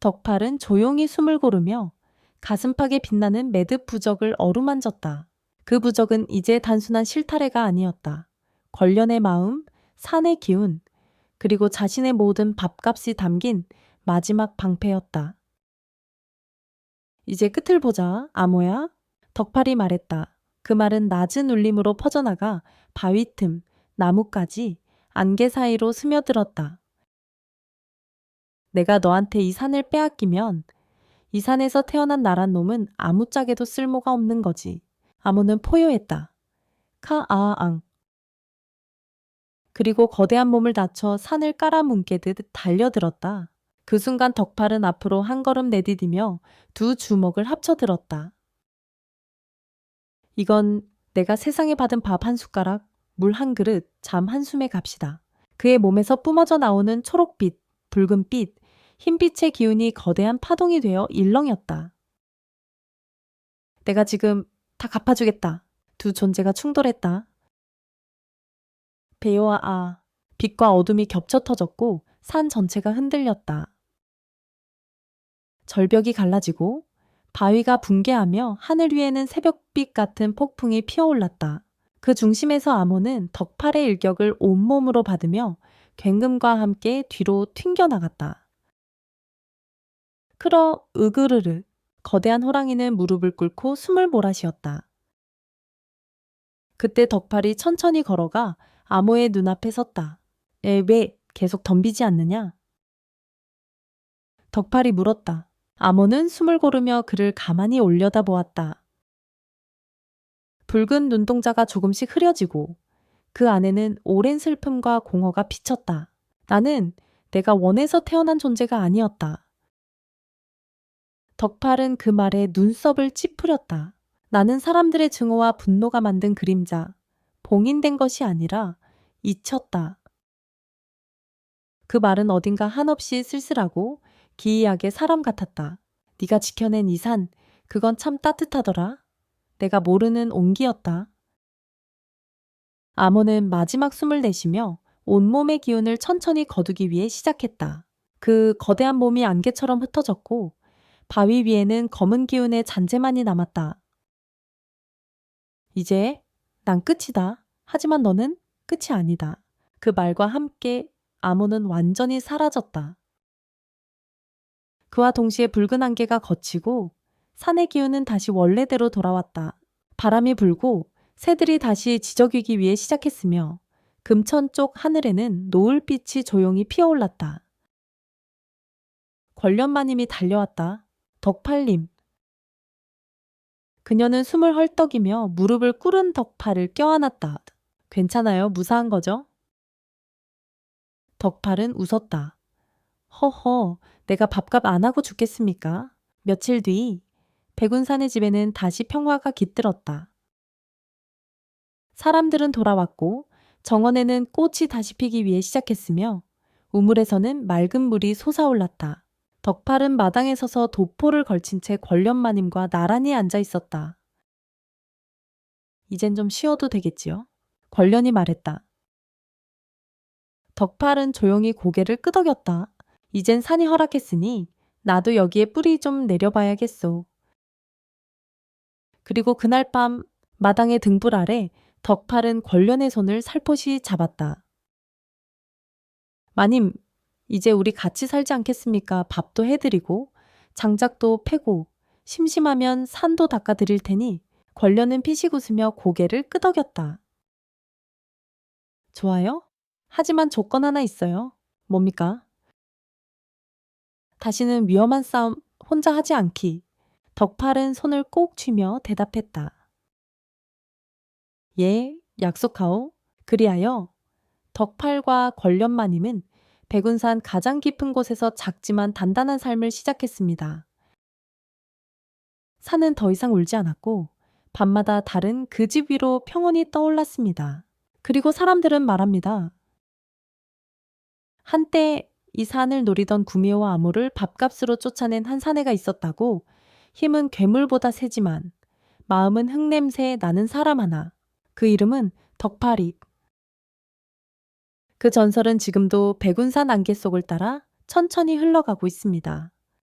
덕팔은 조용히 숨을 고르며 가슴팍에 빛나는 매듭 부적을 어루만졌다. 그 부적은 이제 단순한 실타래가 아니었다. 권련의 마음, 산의 기운, 그리고 자신의 모든 밥값이 담긴 마지막 방패였다. 이제 끝을 보자, 암호야. 덕팔이 말했다. 그 말은 낮은 울림으로 퍼져나가 바위 틈, 나뭇가지, 안개 사이로 스며들었다. 내가 너한테 이 산을 빼앗기면 이 산에서 태어난 나란 놈은 아무짝에도 쓸모가 없는 거지. 아모는 포효했다. 카아앙. 그리고 거대한 몸을 낮춰 산을 깔아뭉개듯 달려들었다. 그 순간 덕팔은 앞으로 한 걸음 내디디며 두 주먹을 합쳐들었다. 이건 내가 세상에 받은 밥 한 숟가락, 물 한 그릇, 잠 한숨의 값이다. 그의 몸에서 뿜어져 나오는 초록빛, 붉은빛, 흰빛의 기운이 거대한 파동이 되어 일렁였다. 내가 지금 다 갚아주겠다. 두 존재가 충돌했다. 배요와 아, 빛과 어둠이 겹쳐 터졌고 산 전체가 흔들렸다. 절벽이 갈라지고 바위가 붕괴하며 하늘 위에는 새벽빛 같은 폭풍이 피어올랐다. 그 중심에서 아모는 덕팔의 일격을 온몸으로 받으며 굉금과 함께 뒤로 튕겨나갔다. 크러 으그르르 거대한 호랑이는 무릎을 꿇고 숨을 몰아쉬었다. 그때 덕팔이 천천히 걸어가 아모의 눈앞에 섰다. 왜 계속 덤비지 않느냐? 덕팔이 물었다. 아모는 숨을 고르며 그를 가만히 올려다보았다. 붉은 눈동자가 조금씩 흐려지고 그 안에는 오랜 슬픔과 공허가 비쳤다. 나는 내가 원해서 태어난 존재가 아니었다. 덕팔은 그 말에 눈썹을 찌푸렸다. 나는 사람들의 증오와 분노가 만든 그림자, 봉인된 것이 아니라 잊혔다. 그 말은 어딘가 한없이 쓸쓸하고 기이하게 사람 같았다. 네가 지켜낸 이 산, 그건 참 따뜻하더라. 내가 모르는 온기였다. 아모는 마지막 숨을 내쉬며 온몸의 기운을 천천히 거두기 위해 시작했다. 그 거대한 몸이 안개처럼 흩어졌고 바위 위에는 검은 기운의 잔재만이 남았다. 이제 난 끝이다. 하지만 너는 끝이 아니다. 그 말과 함께 아모는 완전히 사라졌다. 그와 동시에 붉은 안개가 걷히고 산의 기운은 다시 원래대로 돌아왔다. 바람이 불고 새들이 다시 지저귀기 위해 시작했으며 금천 쪽 하늘에는 노을빛이 조용히 피어올랐다. 권련마님이 달려왔다. 덕팔님. 그녀는 숨을 헐떡이며 무릎을 꿇은 덕팔을 껴안았다. 괜찮아요? 무사한 거죠? 덕팔은 웃었다. 허허, 내가 밥값 안 하고 죽겠습니까? 며칠 뒤 백운산의 집에는 다시 평화가 깃들었다. 사람들은 돌아왔고 정원에는 꽃이 다시 피기 위해 시작했으며 우물에서는 맑은 물이 솟아올랐다. 덕팔은 마당에 서서 도포를 걸친 채 권련마님과 나란히 앉아 있었다. 이젠 좀 쉬어도 되겠지요? 권련이 말했다. 덕팔은 조용히 고개를 끄덕였다. 이젠 산이 허락했으니 나도 여기에 뿌리 좀 내려봐야겠소. 그리고 그날 밤 마당의 등불 아래 덕팔은 권련의 손을 살포시 잡았다. 마님, 이제 우리 같이 살지 않겠습니까? 밥도 해드리고 장작도 패고 심심하면 산도 닦아드릴 테니 권련은 피식 웃으며 고개를 끄덕였다. 좋아요? 하지만 조건 하나 있어요. 뭡니까? 다시는 위험한 싸움 혼자 하지 않기. 덕팔은 손을 꼭 쥐며 대답했다. 예, 약속하오. 그리하여 덕팔과 권련마님은 백운산 가장 깊은 곳에서 작지만 단단한 삶을 시작했습니다. 산은 더 이상 울지 않았고 밤마다 달은 그 집 위로 평온히 떠올랐습니다. 그리고 사람들은 말합니다. 한때 이 산을 노리던 구미호와 아모를 밥값으로 쫓아낸 한 사내가 있었다고. 힘은 괴물보다 세지만 마음은 흙냄새 나는 사람 하나. 그 이름은 덕팔잇. 그 전설은 지금도 백운산 안개 속을 따라 천천히 흘러가고 있습니다.